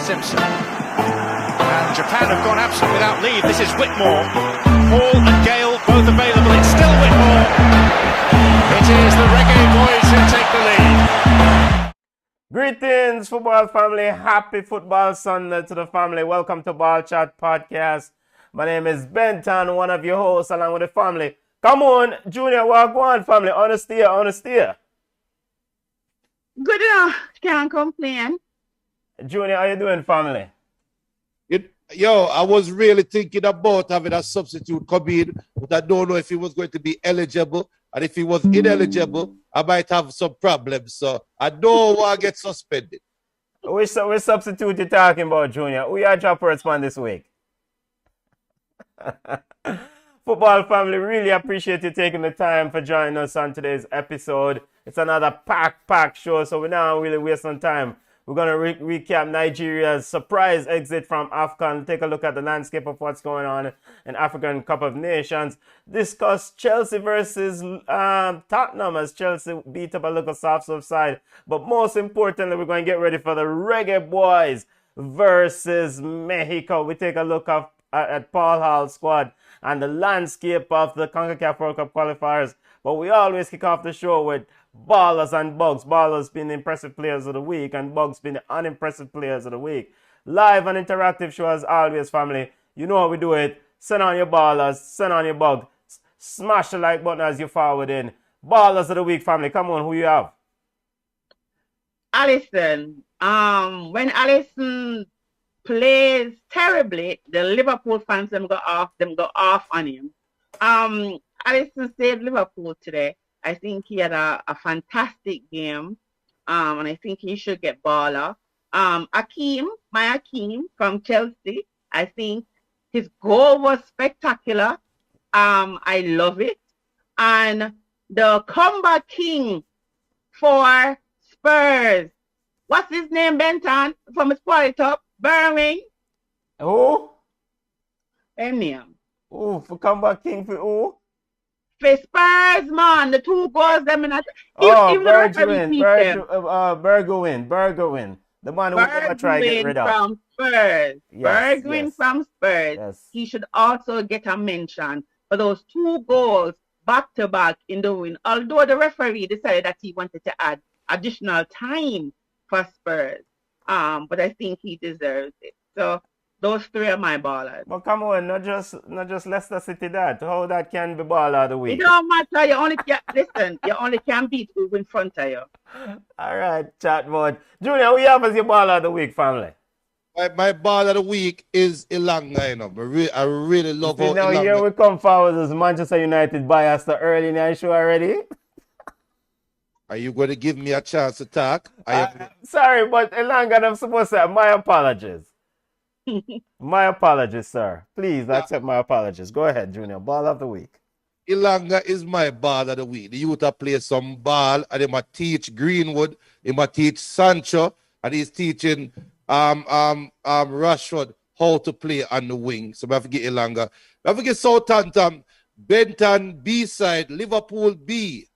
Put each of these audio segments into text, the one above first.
Simpson. And Japan have gone absent without leave. This is Whitmore. Hall and Gale both available. It's still Whitmore. It is the Reggae Boys who take the lead. Greetings, football family. Happy Football Sunday to the family. Welcome to Ball Chat Podcast. My name is Benton, one of your hosts, along with the family. Come on, Junior, walk on, family. Honesty. Good enough. Can't complain. Junior, how you doing, family? I was really thinking about having a substitute come in, but I don't know if he was going to be eligible. And if he was ineligible, I might have some problems. So I don't want to get suspended. Which substitute you talking about, Junior? Who you drop man this week? Football family, really appreciate you taking the time for joining us on today's episode. It's another packed show, so we're not really wasting time. We're going to recap Nigeria's surprise exit from AFCON, take a look at the landscape of what's going on in African Cup of Nations, discuss Chelsea versus Tottenham as Chelsea beat up a local soft side. But most importantly, we're going to get ready for the Reggae Boys versus Mexico. We take a look at Paul Hall's squad and the landscape of the CONCACAF World Cup qualifiers. But we always kick off the show with Ballers and Bugs. Ballers being the impressive players of the week and Bugs being the unimpressive players of the week. Live and interactive show as always, family. You know how we do it. Send on your Ballers, send on your Bugs. Smash the like button as you forward in. Ballers of the week, family. Come on, who you have? Alisson. When Alisson plays terribly, the Liverpool fans them go off on him. Alisson saved Liverpool today. I think he had a fantastic game, and I think he should get baller. Akeem from Chelsea, I think his goal was spectacular. I love it. And the comeback king for Spurs, what's his name, Benton, from his party top? Berwin. Who? Name. Oh, for comeback king for who? For Spurs, man, the 2 goals them in a... Bergwin. The man who never try to get rid of. From Spurs. Yes, Bergwin from Spurs. Yes. He should also get a mention for those 2 goals back-to-back in the win. Although the referee decided that he wanted to add additional time for Spurs. But I think he deserves it. So those 3 are my ballers. But come on, not just Leicester City that. How that can be baller of the week? It don't matter. You only can beat who in front of you. All right, chat mode. Junior, who you have as your baller of the week, family? My ball of the week is Ilanga. You know, I really love how now Ilanga. here we come forward as Manchester United bias the early night show already. Are you going to give me a chance to talk? Sorry, but Ilanga, I'm supposed to say my apologies. My apologies, sir. Please accept my apologies. Go ahead, Junior. Ball of the week. Ilanga is my ball of the week. The youth have played some ball, and they might teach Greenwood, he might teach Sancho, and he's teaching Rashford how to play on the wing. So I forget Ilanga. I forget Southampton, Benton B side, Liverpool B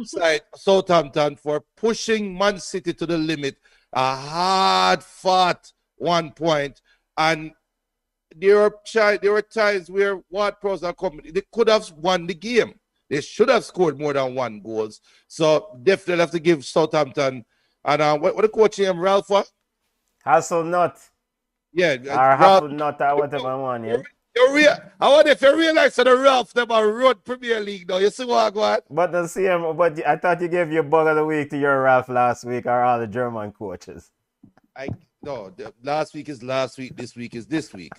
side, Southampton for pushing Man City to the limit. A hard-fought 1 point. And there were times where Ward-Prowse are coming. They could have won the game. They should have scored more than 1 goal. So definitely have to give Southampton. And what the coach name, Ralph? Hasselnut. Yeah. Or Hasselnut or whatever one, yeah. I wonder if you realize that the Ralph never run Premier League now. You see what I got? But I thought you gave your bug of the week to your Ralph last week or all the German coaches. No, last week is last week, this week is this week.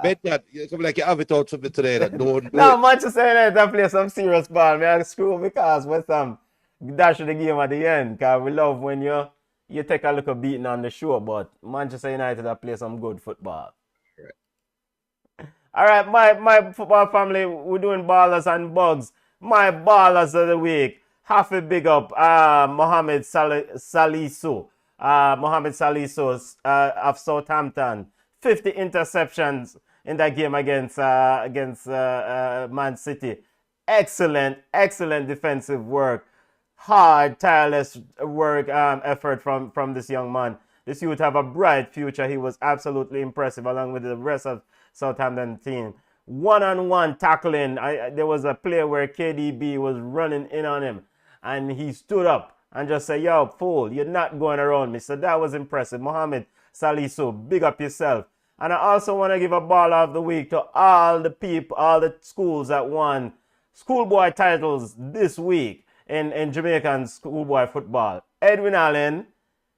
Bet that you come like you have it out for me today. That don't no, Manchester United play some serious ball. I screw because West Ham dash the game at the end. Because we love when you take a little beating on the show, but Manchester United play some good football. Right. All right, my football family, we're doing ballers and bugs. My ballers of the week. Half a big up, Mohamed Salisu. Mohamed Salisu of Southampton, 50 interceptions in that game against Man City. Excellent defensive work. Hard, tireless work, effort from this young man. This youth have a bright future. He was absolutely impressive along with the rest of Southampton team. One-on-one tackling. There was a play where KDB was running in on him, and he stood up and just said, "Yo, fool, you're not going around me." So that was impressive. Mohamed Salisu, big up yourself. And I also want to give a ball of the week to all the people, all the schools that won schoolboy titles this week in Jamaican schoolboy football. Edwin Allen,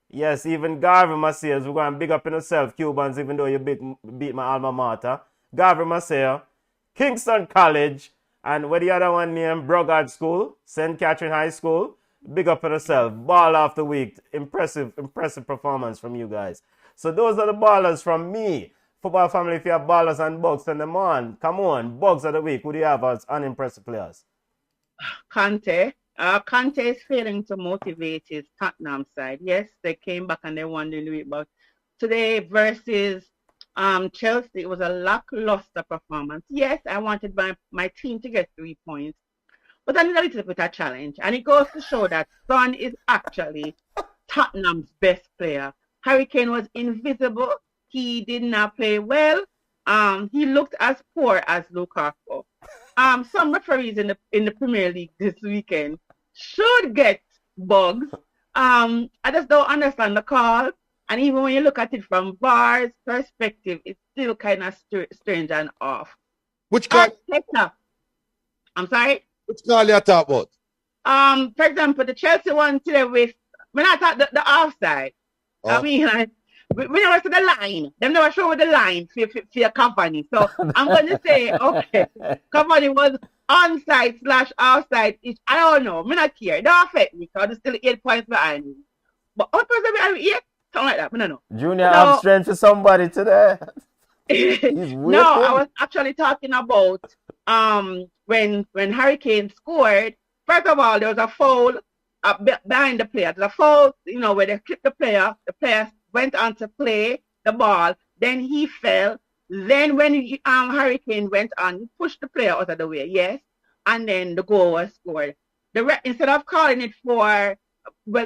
yes, even Garvey Macias, we're going to big up in yourself, Cubans, even though you beat my alma mater. Garvey Macias, Kingston College, and what the other one named Brogard School, St. Catherine High School. Big up in yourself. Ball of the week. Impressive performance from you guys. So those are the ballers from me. Football family, if you have ballers and bugs, send them on. Come on, bugs of the week. Who do you have as unimpressive players? Conte. Conte is failing to motivate his Tottenham side. Yes, they came back and they won the week, but today versus Chelsea, it was a lackluster performance. Yes, I wanted my team to get 3 points, but I need a little bit of challenge. And it goes to show that Son is actually Tottenham's best player. Harry Kane was invisible. He did not play well. He looked as poor as Lukaku. Some referees in the Premier League this weekend should get bugs. I just don't understand the call. And even when you look at it from VAR's perspective, it's still kind of strange and off. Which call? I'm sorry? Which call you talk about? For example, the Chelsea one today with, when I thought the offside, I mean, we never see the line. Them never show the line for your company. So I'm going to say, okay, company was onside/outside. I don't know. I don't care. It don't affect me because there's still 8 points behind me. But what person behind me? 8? Something like that. I don't know. Junior have strength for somebody today. No, I was actually talking about when Harry Kane scored. First of all, there was a foul behind the player. There's a foul, where they clipped the player went on to play the ball, then he fell. Then when Harry Kane went on, he pushed the player out of the way, yes, and then the goal was scored. Instead of calling it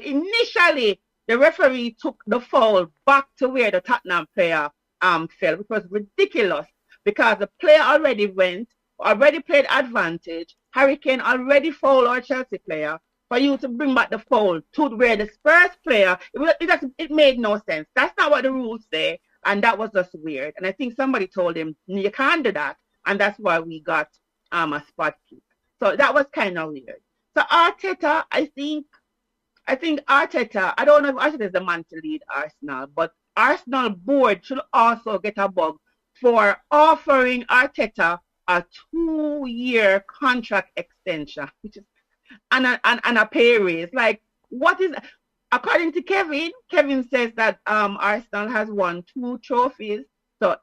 initially the referee took the foul back to where the Tottenham player fell, which was ridiculous because the player already played advantage. Harry Kane already fouled our Chelsea player. For you to bring back the foul to where the Spurs player, it made no sense. That's not what the rules say, and that was just weird. And I think somebody told him, you can't do that, and that's why we got a spot kick. So that was kind of weird. So Arteta, I think Arteta, I don't know if Arteta is the man to lead Arsenal, but Arsenal board should also get a bug for offering Arteta a 2-year contract extension, which is and a pay raise. Like, what is, according to Kevin says that Arsenal has won 2 trophies, so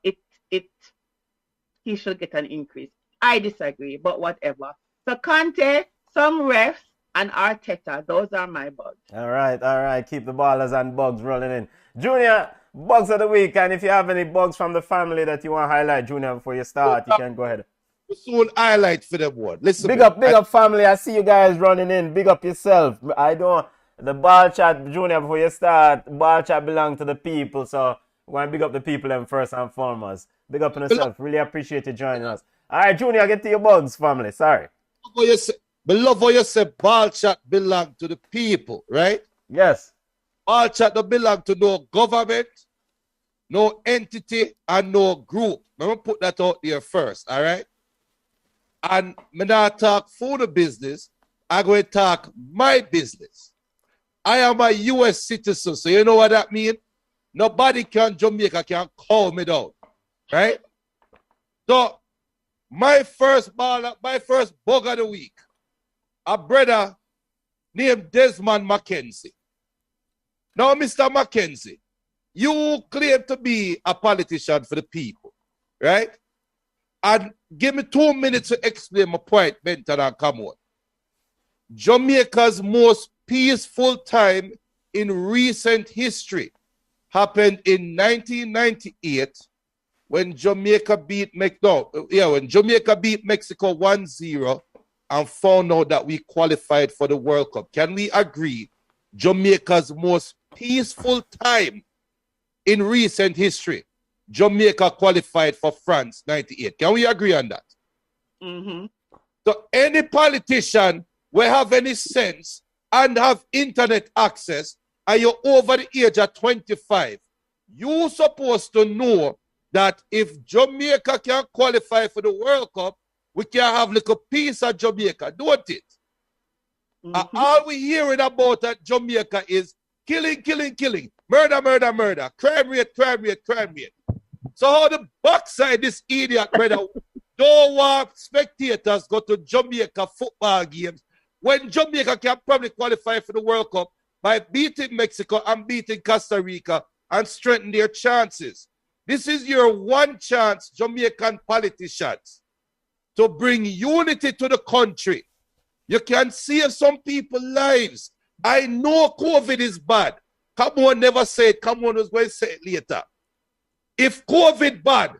he should get an increase. I disagree, but whatever. So Conte, some refs, and Arteta, those are my bugs. All right. Keep the ballers and bugs rolling in. Junior, bugs of the week, and if you have any bugs from the family that you want to highlight, Junior, before you start, you can go ahead. Soon highlight for them one. Listen, big up family. I see you guys running in. Big up yourself. The ball chat, Junior, before you start, ball chat belong to the people, so we're going to big up the people them first and foremost. Big up on yourself. Really appreciate you joining us. All right, Junior, get to your bugs, family. Sorry. But love how you say ball chat belong to the people, right? Yes. Ball chat don't belong to no government, no entity, and no group. I'm going to put that out there first, all right? And me not talk for the business, I'm going to talk my business. I am a U.S. citizen, so you know what that means? Nobody Jamaica can call me down, right? So my first bug of the week, a brother named Desmond McKenzie. Now, Mr. McKenzie, you claim to be a politician for the people, right? And give me 2 minutes to explain my point, Benton, and come on. Jamaica's most peaceful time in recent history happened in 1998 when Jamaica beat Mexico 1-0 and found out that we qualified for the World Cup. Can we agree Jamaica's most peaceful time in recent history, Jamaica qualified for France 98. Can we agree on that? Mm-hmm. So any politician will have any sense and have internet access and you're over the age of 25, you're supposed to know that if Jamaica can qualify for the World Cup, we can have like a piece of Jamaica, don't it? Mm-hmm. All we hearing about at Jamaica is killing, killing, killing, murder, murder, murder, crime rate, crime rate, crime rate. So how the backside this idiot, brother, don't want spectators go to Jamaica football games when Jamaica can probably qualify for the World Cup by beating Mexico and beating Costa Rica and strengthen their chances. This is your one chance, Jamaican politicians, to bring unity to the country. You can save some people's lives. I know COVID is bad. Come on, never say it. Come on, was going to say it later. If COVID bad,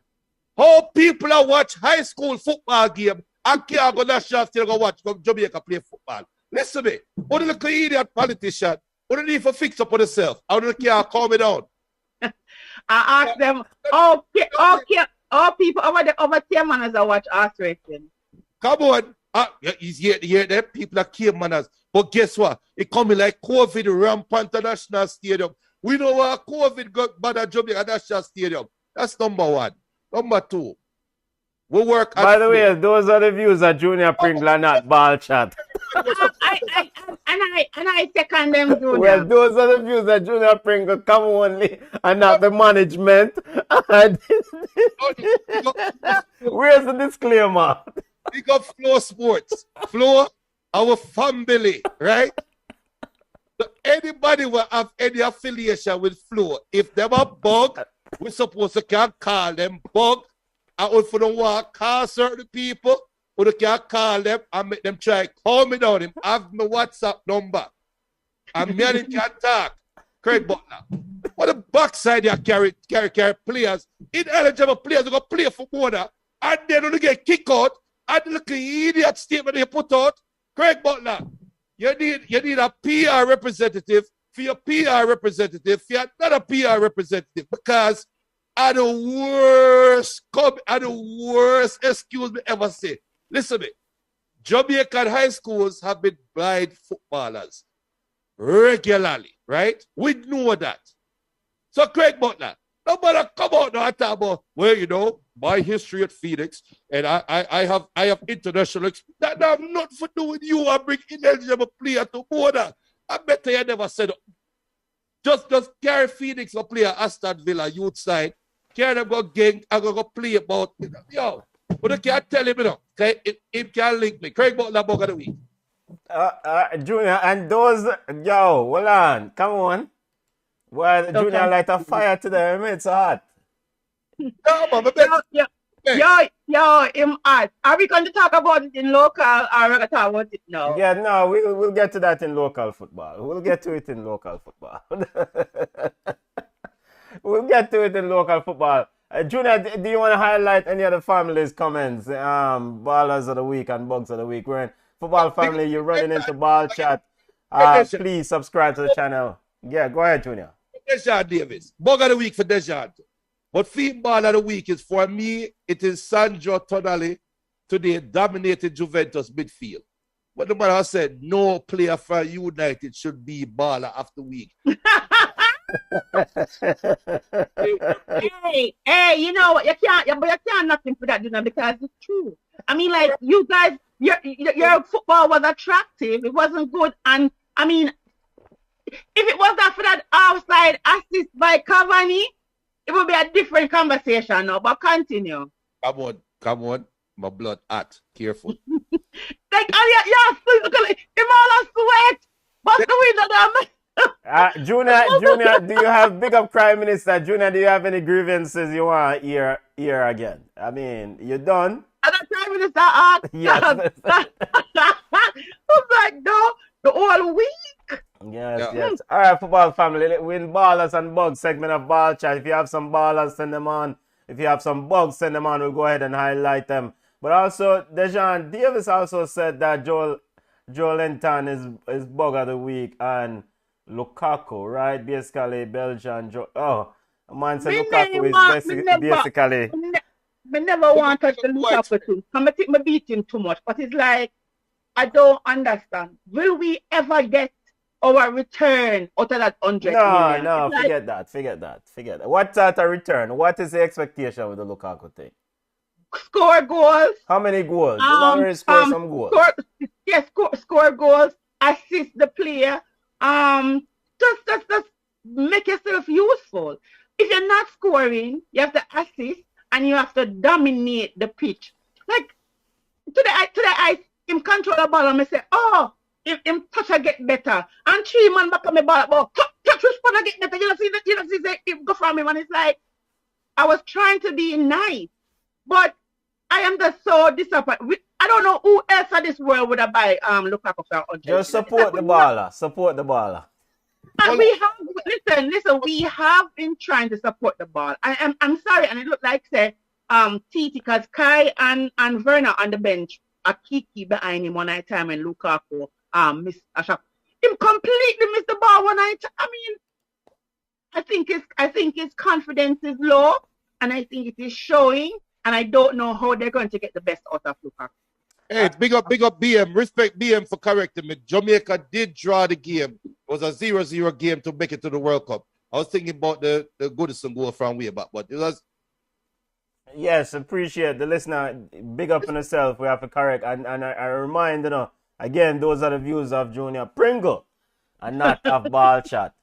how people are watch high school football game and can't go national still go watch Jamaica play football. Listen to me. What the idiot politician? What do you need to fix up on yourself? How do you care calm it down? I asked them, people over 10 manners that watch horse racing. Come on. Yeah, them people are care manners. But guess what? It coming like COVID rampant at National Stadium. We know what COVID got bad at Jamaica National Stadium. That's number one. Number two, we work. By the way, those are the views that Junior Pringle, not Ball Chat. I second them, Junior. Well, those are the views that Junior Pringle come only and not the management. Where's the disclaimer? Big up FlowSports. Flow, our family, right? So anybody will have any affiliation with Flow. If them a bug, we're supposed to can call them bug. And if we don't want to call certain people, we can call them and make them try call me down. Him have my WhatsApp number. And me and him can talk. Craig Butler. What the backside you carry players, ineligible players who go play for more than, and then when they get kicked out, and look at the idiot statement they put out. Craig Butler, you need a PR representative for your PR representative, for another PR representative, because are the worst excuse me ever say. Listen to me. Jamaican high schools have been blind footballers regularly, right? We know that. So Craig Butler, nobody come out now and talk about, well, you know, my history at Phoenix, and I have international experience. That have nothing to do with you. I bring ineligible player to border. I bet you never said just carry Phoenix or play at Aston Villa youth side. Carry them go gang and go play about yo. But I can't tell him, you know, okay? It can link me. Craig Butler bug of the week. Junior, and those, yo, hold on, come on. Well, okay. Junior light a fire today, it's hot. No, man, yo, him hot. Are we going to talk about it in local or are we going to talk about it now? Yeah, no, we'll get to that in local football. We'll get to it in local football. We'll get to it in local football. Junior, do you want to highlight any of the family's comments? Ballers of the week and bugs of the week. We're in Football Family, you're running into Ball Chat. Please subscribe to the channel. Yeah, go ahead, Junior. Dejan Davis. Bug of the week for Dejan. But Fiend Ball of the week is, for me, it is Sandro Tonali today dominated Juventus midfield. But the man has said no player for United should be baller after week. hey, you know what? You can't nothing for that, you know, because it's true. I mean, like, you guys, your football was attractive. It wasn't good. And, I mean, if it was not for that offside assist by Cavani, it would be a different conversation now. But continue. Come on. My blood hot. Careful. Like, him all a sweat. What's the window, Junior, do you have big up Prime Minister? Junior, do you have any grievances you want to hear again? I mean, you done? And the Prime Minister asked. Yes. I'm like, no, the whole week. Yes. All right, Football Family, win Ballers and Bugs segment of Ball Chat. If you have some ballers, send them on. If you have some bugs, send them on. We'll go ahead and highlight them. But also, Dejan Davis also said that Joel Linton is bug of the week and Lukaku, right? Basically, Belgian. Man said Me Lukaku is basically. me never wanted to Lukaku too. I think me beat him too much, but it's like I don't understand. Will we ever get our return out of that 100 million? No, It's like, forget that. What sort of return? What is the expectation with the Lukaku thing? score goals. How many goals? You already score some goals. Score goals. Assist the player. Just make yourself useful. If you're not scoring, you have to assist and you have to dominate the pitch. Like today I him control the ball and I say, oh, if him touch I get better. And 3 man back on the ball, but touch respond I get better. You know, see him go from him and it's like I was trying to be nice, but I am just so disappointed. I don't know who else in this world would have buy Lukaku for 100. Just support the baller. Support the baller. And we have listen. We have been trying to support the ball. I'm sorry, and it looked like say Titi because Kai and Werner on the bench are Kiki behind him one night time and Lukaku missed a shot. Him completely missed the ball one night. I mean, I think his confidence is low, and I think it is showing. And I don't know how they're going to get the best out of Lukaku. Hey, big up BM. Respect BM for correcting me. Jamaica did draw the game. It was a 0-0 game to make it to the World Cup. I was thinking about the Goodison goal from way back, but it was. Yes, appreciate the listener. Big up on yourself. We have to correct. And I remind, again, those are the views of Junior Pringle and not of Ball Chat.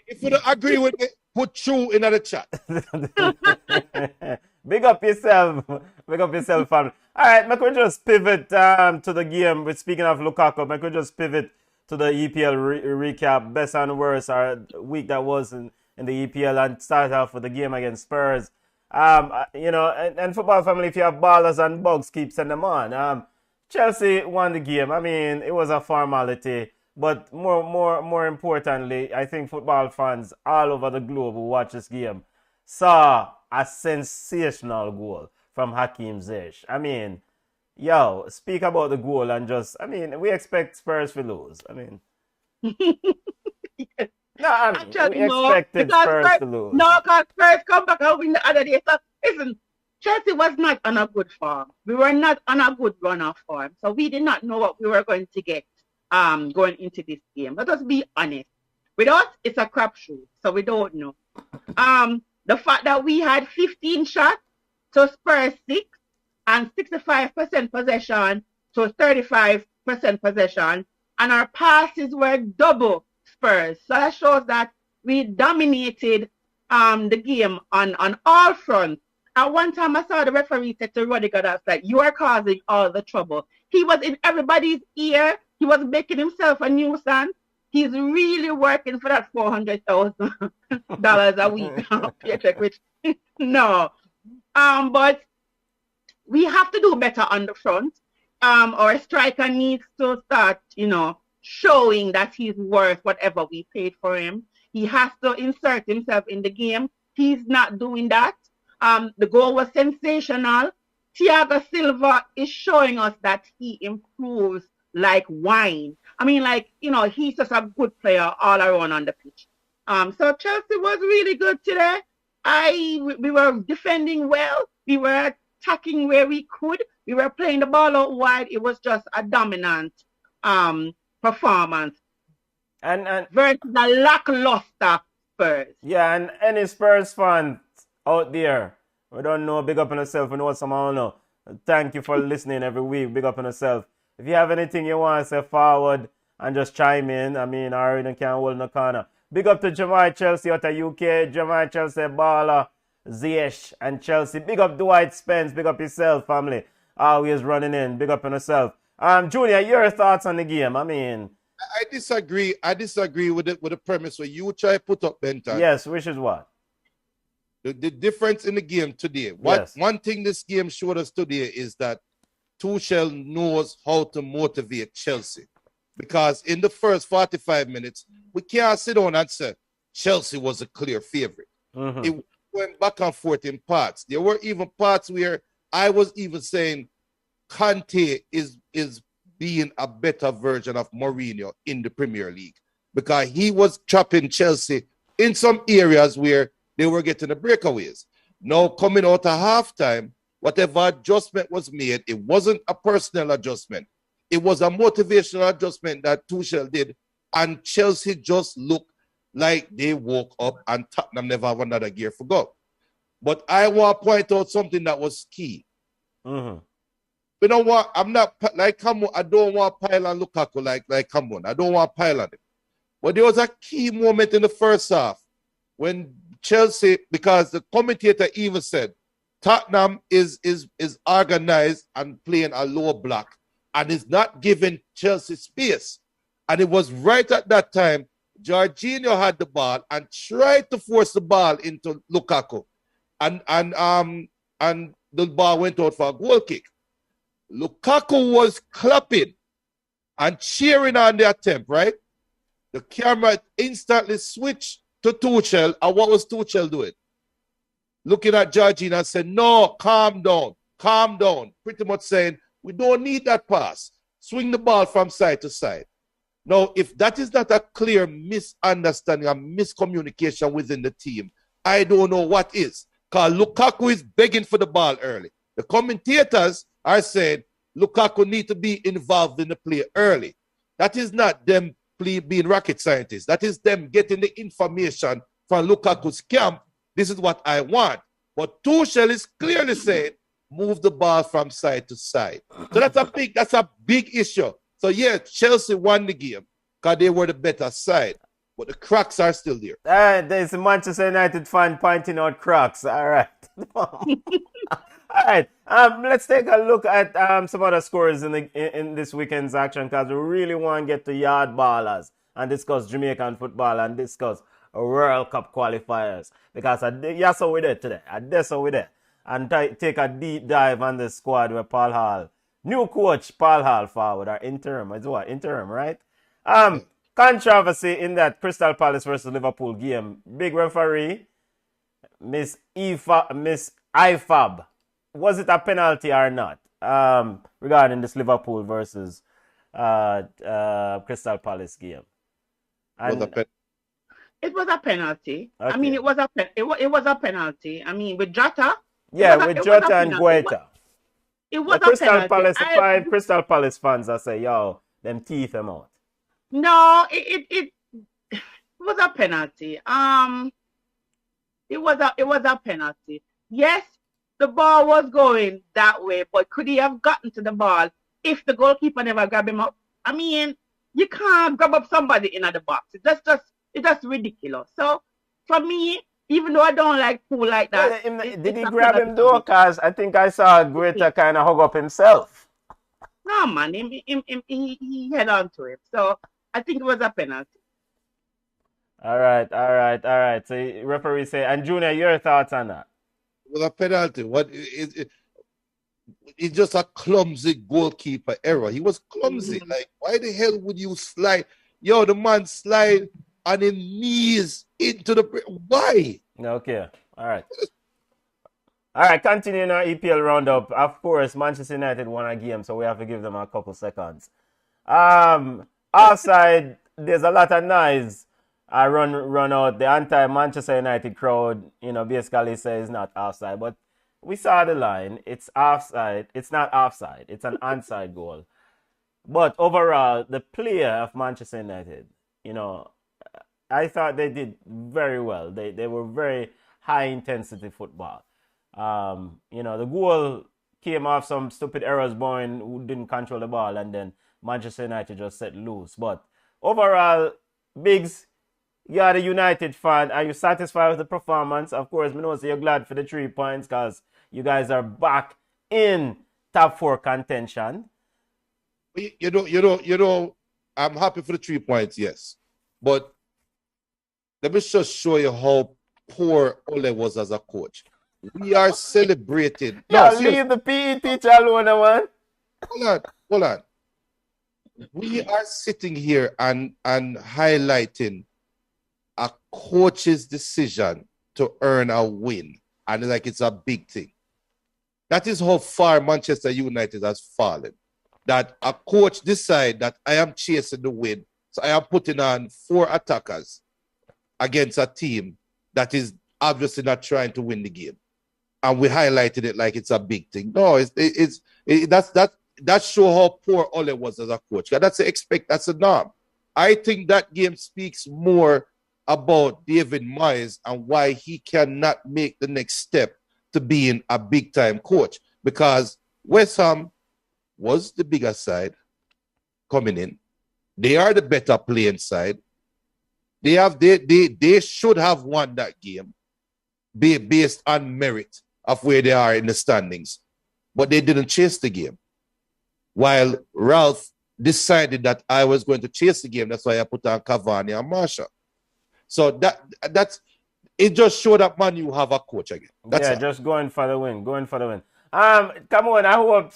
If you don't agree with it, put true in the chat. Big up yourself. Big up yourself, family. All right, I could just pivot to the game. But speaking of Lukaku, I could just pivot to the EPL recap. Best and worst week that was in the EPL and start off with the game against Spurs. And football family, if you have ballers and bugs, keep sending them on. Chelsea won the game. I mean, it was a formality. But more importantly, I think football fans all over the globe who watch this game saw a sensational goal from Hakim Ziyech. I mean, speak about the goal and we expect Spurs to lose. I mean, yes. We expected Spurs to lose. No, because Spurs come back and win the other day. So, listen, Chelsea was not on a good form. We were not on a good run of form. So we did not know what we were going to get going into this game. Let us be honest. With us, it's a crapshoot. So we don't know. The fact that we had 15 shots to Spurs 6 and 65% possession to 35% possession, and our passes were double Spurs. So that shows that we dominated the game on all fronts. At one time, I saw the referee said to Rudiger, that's like, you are causing all the trouble. He was in everybody's ear. He was making himself a nuisance. He's really working for that $400,000 a week paycheck, which no. But we have to do better on the front. Our striker needs to start, showing that he's worth whatever we paid for him. He has to insert himself in the game. He's not doing that. The goal was sensational. Thiago Silva is showing us that he improves like wine. I mean, he's just a good player all around on the pitch. So Chelsea was really good today. We were defending well. We were attacking where we could. We were playing the ball out wide. It was just a dominant performance. And versus the lackluster Spurs. Yeah, and any Spurs fans out there, we don't know, big up on yourself. We know what someone know. Thank you for listening every week. Big up on yourself. If you have anything you want to say forward and just chime in, I mean, I already can't hold in the corner. Big up to Jamaica Chelsea out of UK, Jamaica Chelsea Baller, Ziyech and Chelsea. Big up Dwight Spence, big up yourself, family. Always running in, big up on yourself. Junior, your thoughts on the game? I mean, I disagree. I disagree with the premise where you try to put up, Benton. Yes, which is what? The difference in the game today. One thing this game showed us today is that Tuchel knows how to motivate Chelsea. Because in the first 45 minutes, we can't sit down and say Chelsea was a clear favorite. Mm-hmm. It went back and forth in parts. There were even parts where I was even saying Conte is being a better version of Mourinho in the Premier League. Because he was trapping Chelsea in some areas where they were getting the breakaways. Now, coming out of halftime, whatever adjustment was made, it wasn't a personal adjustment. It was a motivational adjustment that Tuchel did, and Chelsea just looked like they woke up and Tottenham never have another gear for go. But I want to point out something that was key. Mm-hmm. You know what? I'm not like, come on, I don't want to pile on Lukaku like come on. I don't want to pile on him. But there was a key moment in the first half when Chelsea, because the commentator even said Tottenham is organized and playing a low block and is not giving Chelsea space. And it was right at that time, Jorginho had the ball and tried to force the ball into Lukaku. And the ball went out for a goal kick. Lukaku was clapping and cheering on the attempt, right? The camera instantly switched to Tuchel. And what was Tuchel doing? Looking at Jorginho and said, no, calm down. Pretty much saying, we don't need that pass. Swing the ball from side to side. Now, if that is not a clear misunderstanding and miscommunication within the team, I don't know what is. Because Lukaku is begging for the ball early. The commentators are saying Lukaku need to be involved in the play early. That is not them being rocket scientists. That is them getting the information from Lukaku's camp. This is what I want. But Tuchel is clearly saying, move the ball from side to side. So that's a big issue. So yeah, Chelsea won the game because they were the better side. But the cracks are still there. There's a Manchester United fan pointing out cracks. All right. All right. Let's take a look at some other scores in this weekend's action, because we really want to get to yard ballers and discuss Jamaican football and discuss World Cup qualifiers. Because that's how we did today. That's how we did. And take a deep dive on the squad with Paul Hall. New coach Paul Hall forward, or interim. It's what? Interim, right? Controversy in that Crystal Palace versus Liverpool game. Big referee, Miss IFAB. Was it a penalty or not? Regarding this Liverpool versus Crystal Palace game. It was a penalty. Okay. I mean, it was a penalty. I mean, with Jota. Yeah, with Jota and Guaita. It was the Crystal a penalty. Palace, 5 Crystal Palace fans that say, yo, them teeth them out. No, it was a penalty. It was a penalty. Yes, the ball was going that way, but could he have gotten to the ball if the goalkeeper never grabbed him up? I mean, you can't grab up somebody in the box. It's just ridiculous. So for me, even though I don't like pool like that, did he grab him though? Cause I think I saw Guaita kind of hug up himself. No man, he head on to him. So I think it was a penalty. All right. So referee say, and Junior, your thoughts on that? It was a penalty. It's just a clumsy goalkeeper error. He was clumsy. Like, why the hell would you slide? Yo, the man slide on his knees into the... Why? Okay. All right, continuing our EPL roundup. Of course, Manchester United won a game, so we have to give them a couple seconds. Outside, there's a lot of noise. I run out. The anti-Manchester United crowd, basically says it's not offside. But we saw the line. It's offside. It's not offside. It's an onside goal. But overall, the player of Manchester United, I thought they did very well. They were very high-intensity football. The goal came off some stupid errors. Bowen who didn't control the ball, and then Manchester United just set loose. But overall, Biggs, you are a United fan. Are you satisfied with the performance? Of course, I know you're glad for the 3 points because you guys are back in top 4 contention. I'm happy for the 3 points, yes. But let me just show you how poor Ole was as a coach. We are celebrating. Leave the PE teacher alone, man. Hold on. We are sitting here and highlighting a coach's decision to earn a win, and like it's a big thing. That is how far Manchester United has fallen. That a coach decide that I am chasing the win, so I am putting on 4 attackers against a team that is obviously not trying to win the game. And we highlighted it like it's a big thing. No, that show how poor Ole was as a coach. That's a norm. I think that game speaks more about David Moyes and why he cannot make the next step to being a big time coach, because West Ham was the bigger side coming in. They are the better playing side. They should have won that game based on merit of where they are in the standings, but they didn't chase the game. While Ralph decided that I was going to chase the game, that's why I put on Cavani and Marshall. So that's it. Just showed up, man. You have a coach again. That's all. Just going for the win. Come on, I hope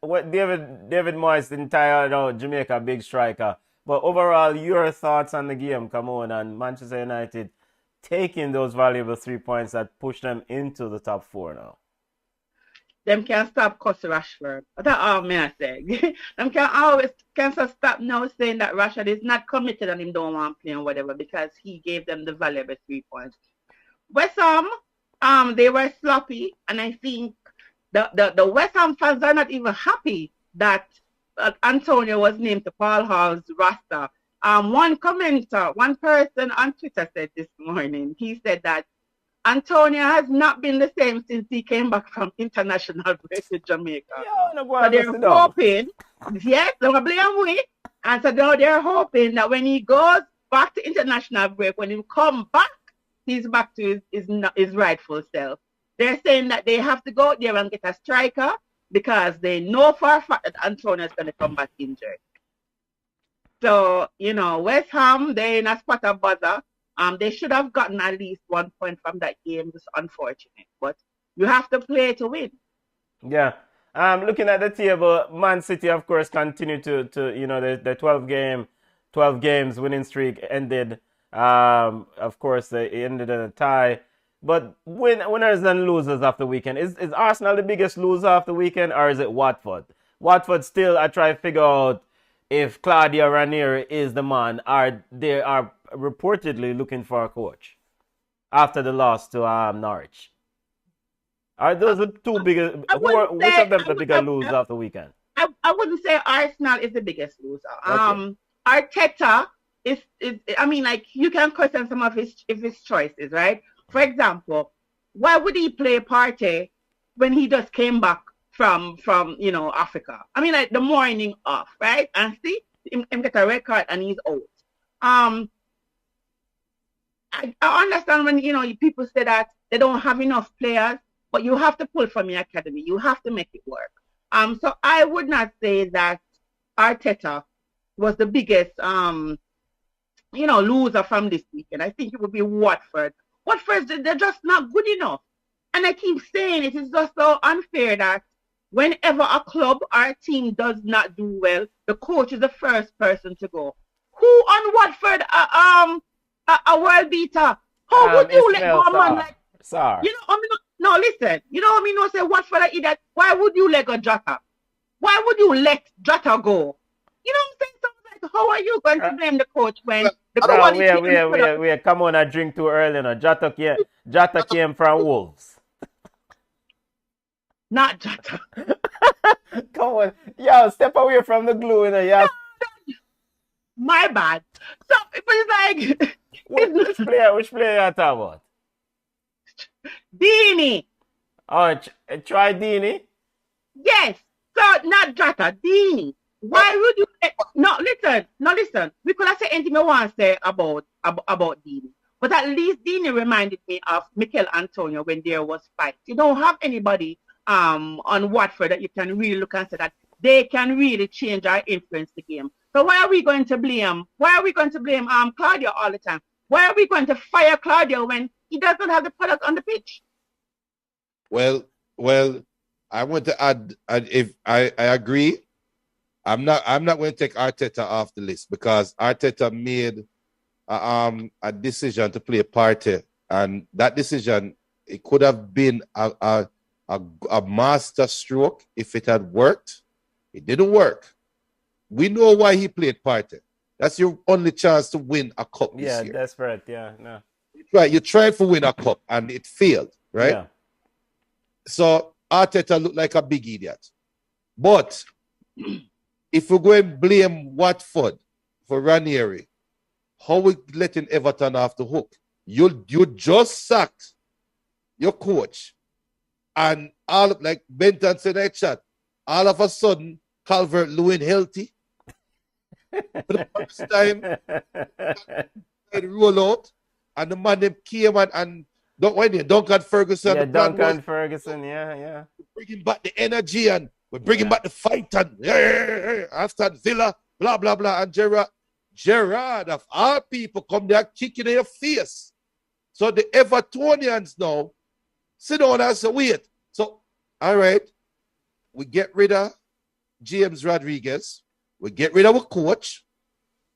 what David Moyes didn't tire out Jamaica big striker. But overall, your thoughts on the game, come on, and Manchester United taking those valuable 3 points that push them into the top 4 now. Them can't stop cussing Rashford. That's all I say. Them can't stop now saying that Rashford is not committed and him don't want to play or whatever because he gave them the valuable 3 points. West Ham, they were sloppy, and I think the West Ham fans are not even happy that Antonio was named to Paul Hall's roster. One person on Twitter said this morning, he said that Antonio has not been the same since he came back from international break to Jamaica. So they're hoping, yes, they're blame we. And so now they're hoping that when he goes back to international break, when he come back, he's back to his rightful self. They're saying that they have to go out there and get a striker because they know for a fact that Antonio is going to come back injured. So, West Ham, they're in a spot of bother. They should have gotten at least 1 point from that game. It's unfortunate, but you have to play to win. Yeah. Looking at the table, Man City, of course, continue to the 12 games winning streak ended. Of course, they ended in a tie. But winners and losers of the weekend. Is Arsenal the biggest loser of the weekend, or is it Watford? Watford still, I try to figure out if Claudio Ranieri is the man, or they are reportedly looking for a coach after the loss to Norwich. Are those the two biggest? Which of them the bigger loser of the weekend? I wouldn't say Arsenal is the biggest loser. Okay. Arteta is I mean, like, you can question some of his choices, right? For example, why would he play Partey when he just came back from Africa? I mean, like, the morning off, right? And see him get a red card and he's out. I understand when people say that they don't have enough players, but you have to pull from your academy. You have to make it work. So I would not say that Arteta was the biggest loser from this weekend. I think it would be Watford. Watford, they're just not good enough. And I keep saying it is just so unfair that whenever a club or a team does not do well, the coach is the first person to go. Who on Watford a world beater? How would you let go a man like? Sorry. No, listen. No, say Watford are idiot. Why would you let go Jota? Why would you let Jota go? You know what I'm saying? So like, how are you going to blame the coach when the quality? We come on, I drink too early. No, Jota came from Wolves. Not Jota. Come on, step away from the glue, No. My bad. So it's like which player you talking about? Dini. Oh, try Dini. Yes. So not Jota, Dini. Why would you? No, listen. We could have said anything we want to say about Dini, but at least Dini reminded me of Mikel Antonio when there was fights. You don't have anybody on Watford that you can really look and say that they can really change or influence the game. So why are we going to blame? Claudio all the time? Why are we going to fire Claudio when he doesn't have the product on the pitch? Well, I want to add, if I agree, I'm not going to take Arteta off the list because Arteta made a decision to play Partey, and that decision, it could have been a master stroke if it had worked. It didn't work. We know why he played Partey. That's your only chance to win a cup this year. Yeah, desperate. Yeah, no. You tried to win a cup and it failed, right? Yeah. So Arteta looked like a big idiot. But if we go and blame Watford for Ranieri, how we letting Everton off the hook? You just sacked your coach, and all like Benton said in that chat, all of a sudden Calvert-Lewin healthy. For the first time, they roll out, and the man them came and Duncan Ferguson. Yeah, the plan Duncan was Ferguson, yeah. bringing back the energy and we're bringing back the fight and Aston Villa, blah blah blah, and Gerard of all people come there kicking in your face. So the Evertonians now sit down and say, wait. So, all right, we get rid of James Rodriguez. We get rid of a coach.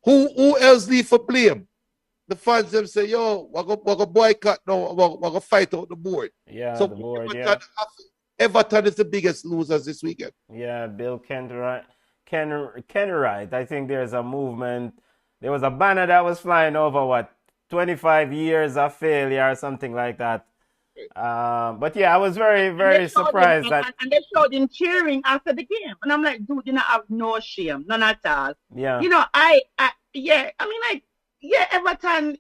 Who else leave for blame? The fans them say, yo, we're going to boycott now. We're going to fight out the board. Yeah, so the board, Everton is the biggest losers this weekend. Yeah, Bill Kenwright. I think there's a movement. There was a banner that was flying over 25 years of failure or something like that. But yeah, I was very, very surprised and they showed him cheering after the game, and I'm like, dude, you know, I have no shame, none at all. Yeah. You know, Everton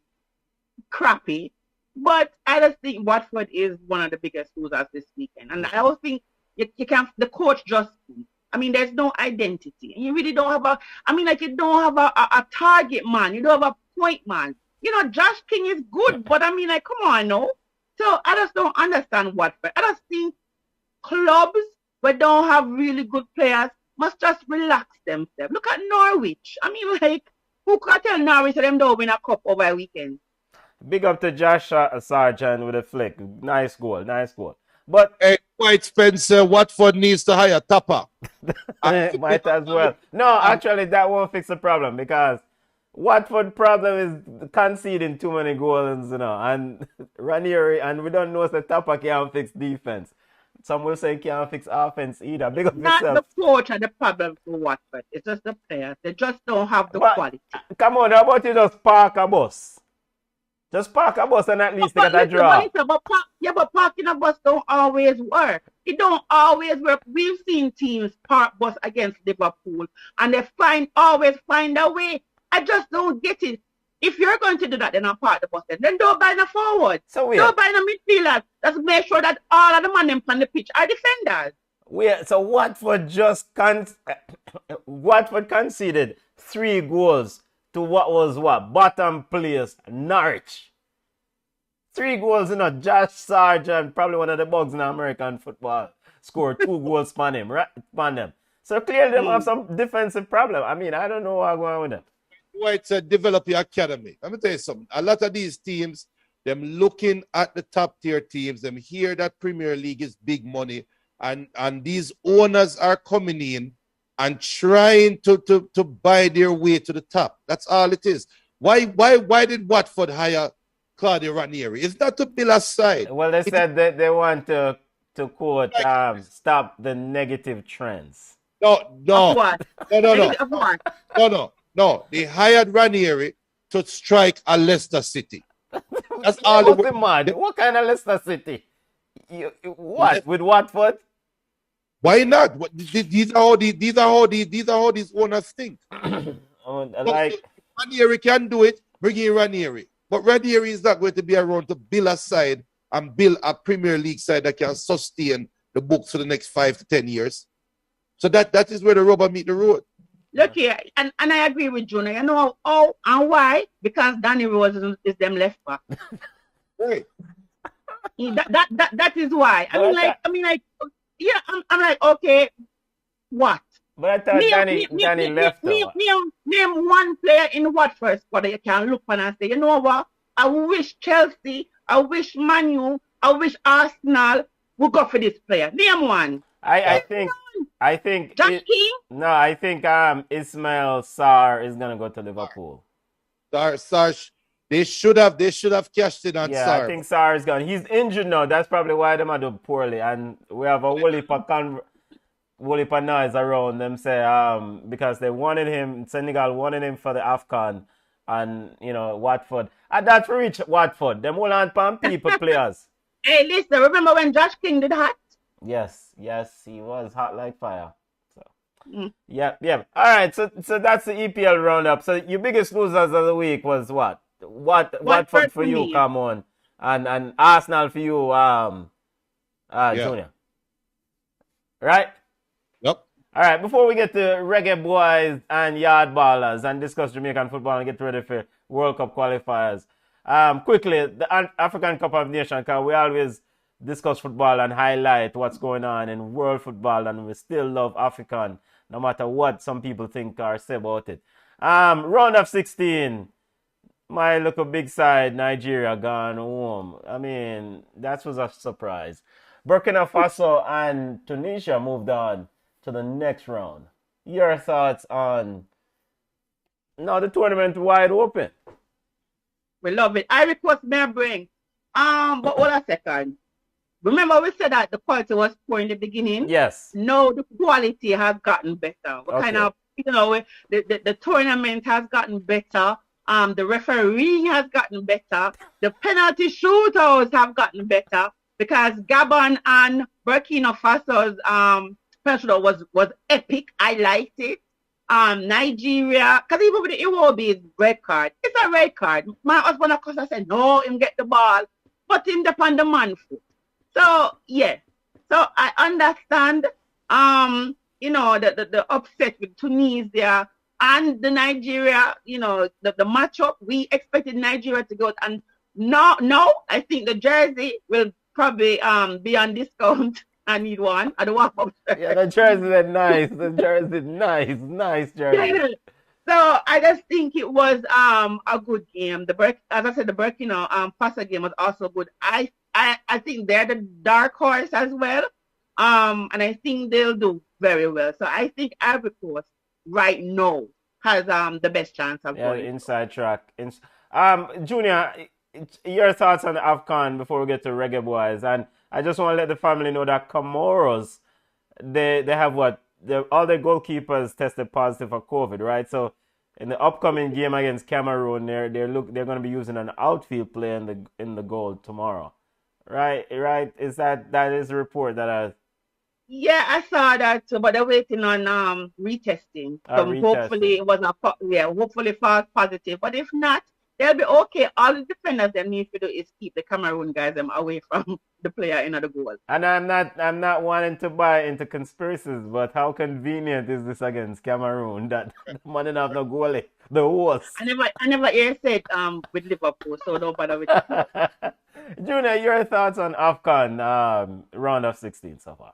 crappy, but I just think Watford is one of the biggest losers this weekend, and I also think you can't. The coach just. I mean, there's no identity. And you really don't have you don't have a target man. You don't have a point man. You know, Josh King is good, but I mean, like, come on, no. So I just don't understand Watford. I just think clubs that don't have really good players must just relax themselves. Look at Norwich. I mean, like, who could tell Norwich that them don't win a cup over a weekend? Big up to Josh Sargent with a flick. Nice goal. But hey, White Spencer, Watford needs to hire Tapper. Might as well. No, actually, that won't fix the problem because Watford problem is conceding too many goals, you know, and Ranieri, and we don't know if the Tapper can't fix defense. Some will say can't fix offense either. Big up Not yourself. the coach and the problem for Watford. It's just the players. They just don't have the quality. Come on, how about you just park a bus? Just park a bus and at least get a draw. But parking a bus don't always work. It don't always work. We've seen teams park bus against Liverpool and they always find a way. I just don't get it. If you're going to do that, then I'll park the bus then don't buy the forward. So don't buy the midfielders. Just make sure that all of the men on the pitch are defenders. So Watford conceded 3 goals to bottom place, Norwich. 3 goals, Josh Sargent, probably one of the bugs in American football, scored 2 goals on them. So clearly they have some defensive problem. I mean, I don't know what's going on with them. White said, develop your academy. Let me tell you something. A lot of these teams, them looking at the top tier teams, them hear that Premier League is big money, and these owners are coming in and trying to buy their way to the top. That's all it is. Why did Watford hire Claudio Ranieri? It's not to build a side. Well, they said that they want to quote, stop the negative trends. No. They hired Ranieri to strike a Leicester City. That's all. What kind of Leicester City? With Watford? Why not? These are how these owners think. Ranieri can do it. Bring in Ranieri, but Ranieri is not going to be around to build a side and build a Premier League side that can sustain the books for the next 5 to 10 years. So that is where the rubber meet the road. Look here, and I agree with Junior. You know how and why? Because Danny Rose is them left back. Right. That is why. I'm like, okay, what? But I thought Danny left. Name one player in Watford squad that you can look on and say, you know what? I wish Chelsea, I wish Man U, I wish Arsenal would go for this player. Name one. I think Jack King? No, I think Ismail Sarr is gonna go to Liverpool. Sarr, they should have cashed in on Sarr. Yeah, I think Sarr is gone. He's injured now. That's probably why they are doing poorly. And we have a whole heap of noise around them say because they wanted him, Senegal wanted him for the AFCON, and Watford. And that's for reach Watford. Them all on pan people players. Hey, listen, remember when Josh King did hot? Yes, he was hot like fire. So Mm. yeah. All right, so that's the EPL roundup. So your biggest losers of the week was what? Watford for you, come on, and Arsenal for you, Junior. Right? Yep. All right, before we get to Reggae Boys and Yard Ballers and discuss Jamaican football and get ready for World Cup qualifiers, quickly, the African Cup of Nations, because we always discuss football and highlight what's going on in world football, and we still love African, no matter what some people think or say about it. Round of 16, my little big side, Nigeria, gone home. I mean, that was a surprise. Burkina Faso and Tunisia moved on to the next round. Your thoughts on now the tournament wide open? We love it. I request may I bring. But hold a second. Remember we said that the quality was poor in the beginning? Yes. No, the quality has gotten better. We kind of, the tournament has gotten better. The refereeing has gotten better. The penalty shootouts have gotten better because Gabon and Burkina Faso's special was epic. I liked it. Nigeria, because even with the Iwobi's red card, it's a red card. My husband, of course, I said, no, him get the ball, but him upon the man foot. So, yeah. So, I understand, the upset with Tunisia and the Nigeria, the matchup. We expected Nigeria to go. And no, I think the jersey will probably be on discount. I need one. I don't want up. Yeah, the jersey is nice. The jersey is nice. Nice jersey. So I just think it was a good game. As I said, the Burkina Faso game was also good. I think they're the dark horse as well. And I think they'll do very well. So I think Ivory Coast right now has the best chance of going. Inside track. Junior, your thoughts on AFCON before we get to Reggae Boys. And I just want to let the family know that Comoros, they have what? All their goalkeepers tested positive for COVID, right? So in the upcoming game against Cameroon, they're going to be using an outfield player in the goal tomorrow, right? Is that is a report that Yeah, I saw that too, but they're waiting on retesting. So hopefully it was hopefully false positive. But if not, they'll be okay. All the defenders they need to do is keep the Cameroon guys away from the player in the goal. And I'm not wanting to buy into conspiracies, but how convenient is this against Cameroon that the man didn't have no goalie, the host? I never hear said with Liverpool, so don't bother with it. Junior, your thoughts on AFCON round of 16 so far?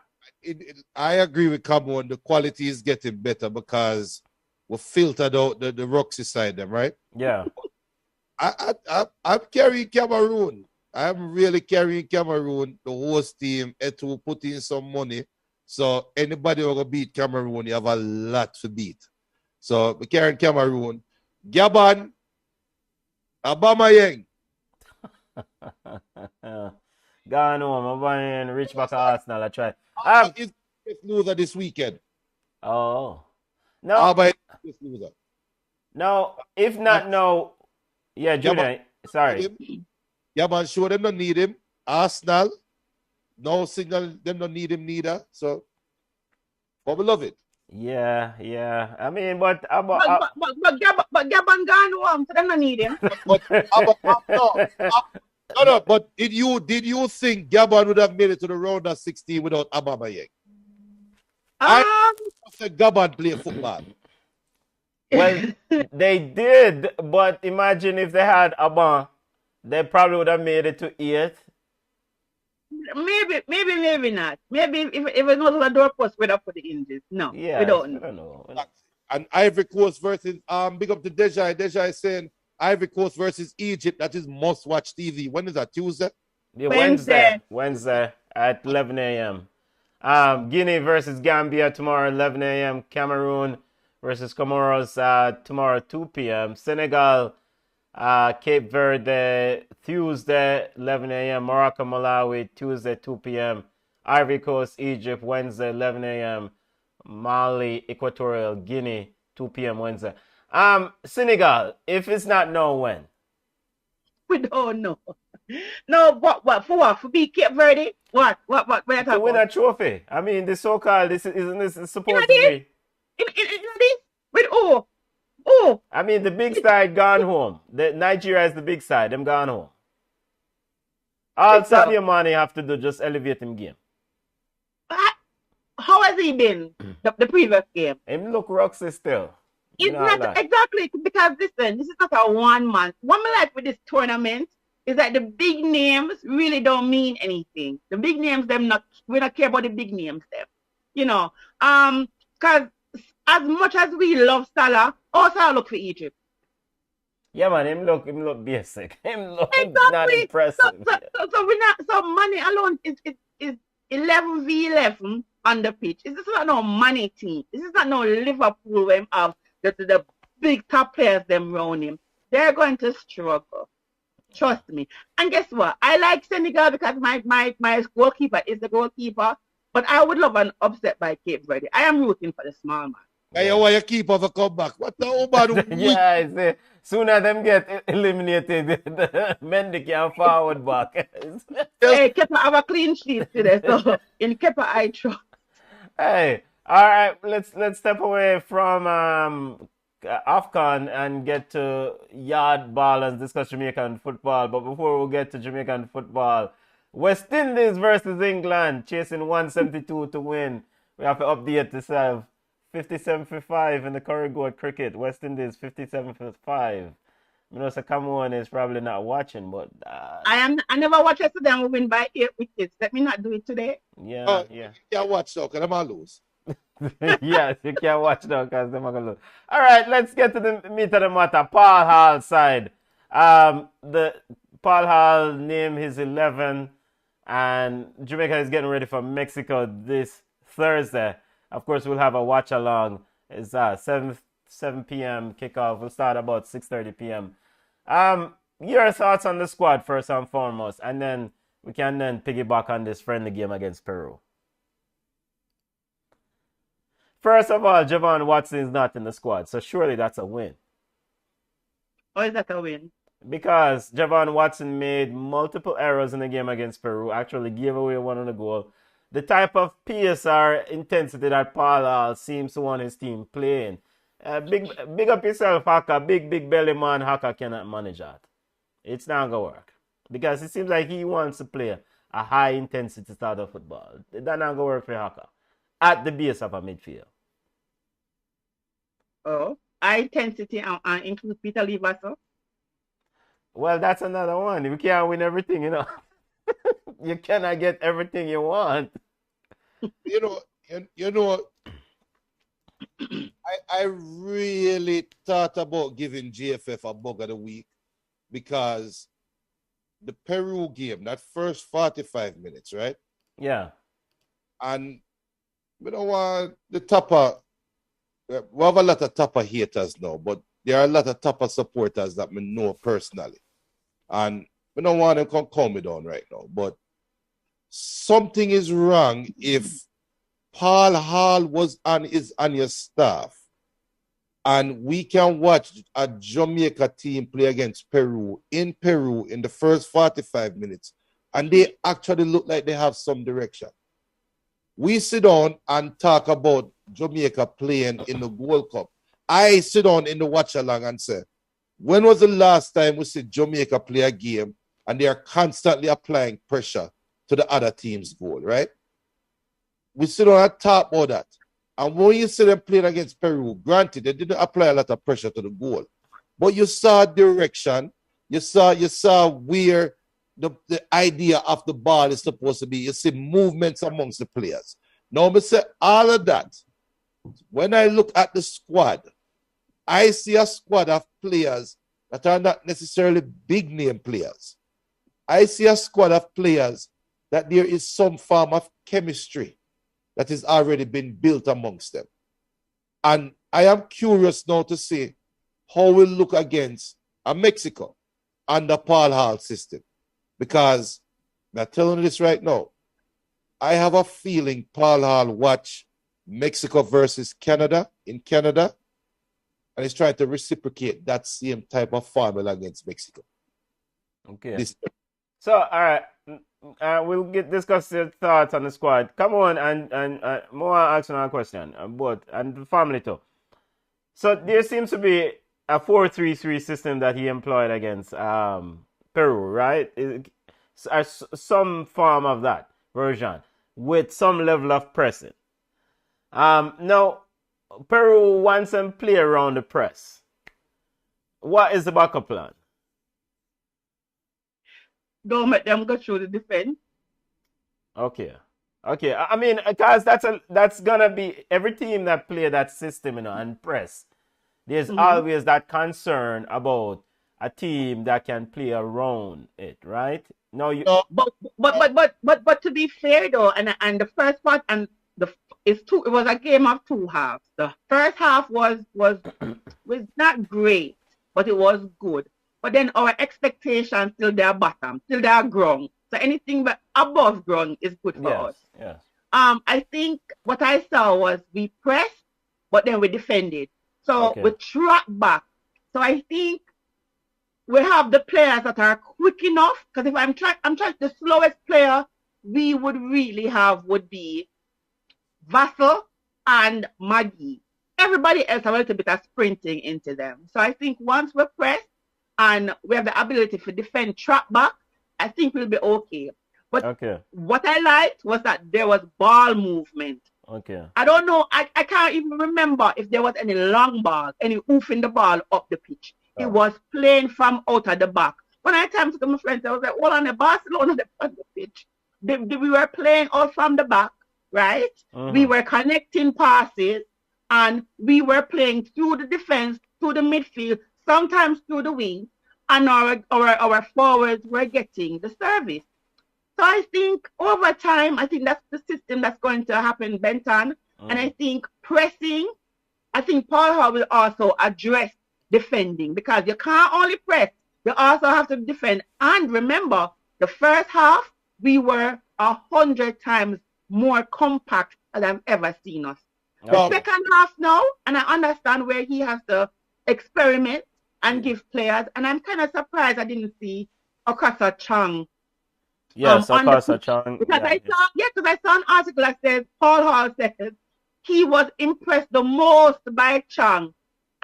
I agree with Cameroon. The quality is getting better because we filtered out the Roxy side them, right? Yeah. I'm carrying Cameroon. I'm really carrying Cameroon, the host team, and to put in some money. So anybody who will beat Cameroon, you have a lot to beat. So we're carrying Cameroon. Gabon, Aubameyang. Gone home, Aubameyang, reach back to Arsenal. I try. Is the loser this weekend. Oh. No. Aubameyang is loser. No, if not, no. Yeah, Junior, sorry. Yeah, man, sure, them don't need him. Arsenal, no signal, them don't need him neither. So, but we love it. Yeah. I mean, but Gabon gone home, so they don't need him. No. But did you think Gabon would have made it to the round of 16 without Aubameyang? I said Gabon play football. Well, they did, but imagine if they had Aubameyang, they probably would have made it to 8th. Maybe not. Maybe if it was a doorpost, we'd have put the injuries. No, yeah, we don't know. And Ivory Coast versus big up to Deja. Deja is saying Ivory Coast versus Egypt. That is must-watch TV. When is that? Tuesday? Yeah, Wednesday at 11 a.m. Guinea versus Gambia tomorrow 11 a.m. Cameroon versus Comoros tomorrow 2 p.m. Senegal, Cape Verde Tuesday 11 a.m. Morocco, Malawi Tuesday 2 p.m. Ivory Coast, Egypt Wednesday 11 a.m. Mali, Equatorial Guinea 2 p.m. Wednesday. Senegal, if it's not now, when? We don't know. No, what for what? For be Cape Verde? What are you To talking win about? a trophy. I mean, the so-called, isn't this You know supposed to this? be? This? With oh, I mean, the big side gone home. Nigeria is the big side. Them gone home. All so, Sadio Mane have to do just elevate him game. how has he been the previous game? Him look Roxy still. It's not exactly because listen, this is not a 1 month. What I like with this tournament is that the big names really don't mean anything. The big names, we don't care about the big names, them. You know, because as much as we love Salah, also I look for Egypt. Yeah, man, him look basic. Him look Exactly. not impressive. So we're not. So money alone is 11v11 on the pitch. This is not no money team. This is not no Liverpool when the big top players them around him. They're going to struggle. Trust me. And guess what? I like Senegal because my goalkeeper is the goalkeeper. But I would love an upset by Cape Verde. I am rooting for the small man. Yeah, why you keep of a comeback? What the Oman? Yeah, I say, sooner them get eliminated, Mendy can forward back. Hey, Kepa have a clean sheet today, so in Kepa I trust. Hey, all right, let's step away from AFCON and get to yard ball and discuss Jamaican football. But before we get to Jamaican football, West Indies versus England, chasing 172 to win. We have to update this 57-5 in the Corrigan cricket. West Indies 57-5. You know, so Cameroon is probably not watching, but I never watch yesterday and we win by 8 wickets. Let me not do it today. yeah. Yeah, watch though, because I'm going to lose. Yes, you can't watch now because they're going to lose. All right, let's get to the meat of the matter. Paul Hall side. The Paul Hall named his 11, and Jamaica is getting ready for Mexico this Thursday. Of course, we'll have a watch along. It's 7 p.m. kickoff. We'll start about 6:30 p.m. Your thoughts on the squad first and foremost, and then we can then piggyback on this friendly game against Peru. First of all, Javon Watson is not in the squad, so surely that's a win. Or is that a win? Because Javon Watson made multiple errors in the game against Peru, actually gave away one on the goal. The type of PSR intensity that Paul Hall seems to want his team playing. Big up yourself, Haka. Big belly man Haka cannot manage that. It's not going to work. Because it seems like he wants to play a high intensity style of football. That's not going to work for Haka. At the base of a midfield. Oh, high intensity and include Peter Leverson. Well, that's another one. You can't win everything, you know. You cannot get everything you want. You know, I really thought about giving GFF a bug of the week because the Peru game, that first 45 minutes, right? Yeah. And we don't want the topper. We have a lot of topper haters now, but there are a lot of topper supporters that we know personally. And we don't want them to calm me down right now. But something is wrong if Paul Hall is on your staff and we can watch a Jamaica team play against Peru in the first 45 minutes and they actually look like they have some direction. We sit down and talk about Jamaica playing in the World Cup. I sit down in the watch along and say, when was the last time we see Jamaica play a game and they are constantly applying pressure to the other team's goal, right? We sit down and talk about that. And when you see them playing against Peru, granted, they didn't apply a lot of pressure to the goal. But you saw direction. You saw where the idea of the ball is supposed to be. You see movements amongst the players. Now, I say all of that. When I look at the squad, I see a squad of players that are not necessarily big name players. I see a squad of players that there is some form of chemistry that has already been built amongst them. And I am curious now to see how we'll look against Mexico under Paul Hall's system. Because I'm telling you this right now, I have a feeling Paul Hall watch Mexico versus Canada in Canada, and he's trying to reciprocate that same type of formula against Mexico. Okay. This So, all right, we'll discuss your thoughts on the squad. Come on, and more asking a question, and the family too. So there seems to be a 4-3-3 system that he employed against Peru, right? Some form of that version with some level of pressing. Now, Peru wants them play around the press. What is the backup plan? Don't let them go through the defense. Okay. I mean, because that's gonna be every team that play that system, and press. There's always that concern about a team that can play around it, right? No, you. But to be fair though, and the first part and it was a game of two halves. The first half was not great, but it was good. But then our expectations still they're bottom, still they're ground. So anything but above ground is good for us. Yes. I think what I saw was we pressed, but then we defended. So we track back. So I think we have the players that are quick enough. Because if I'm trying, the slowest player we would really have would be Vassal and Maggie. Everybody else have a little bit of sprinting into them. So I think once we're pressed and we have the ability to defend track back, I think we'll be okay. But what I liked was that there was ball movement. Okay. I don't know. I can't even remember if there was any long ball, any oofing the ball up the pitch. It was playing from out of the back. When I time to my friends, I was like, well, on the Barcelona on the pitch, we were playing out from the back, right? We were connecting passes, and we were playing through the defense, through the midfield, sometimes through the wing, and our forwards were getting the service. So I think over time, I think that's the system that's going to happen, Benton. And I think pressing, I think Paul Hall will also address defending, because you can't only press, you also have to defend. And remember, the first half, we were 100 times more compact than I've ever seen us. The second half now, and I understand where he has to experiment and give players, and I'm kind of surprised I didn't see Okasa Chang. Yes, Okasa Chang. Because I saw an article that says Paul Hall says he was impressed the most by Chang,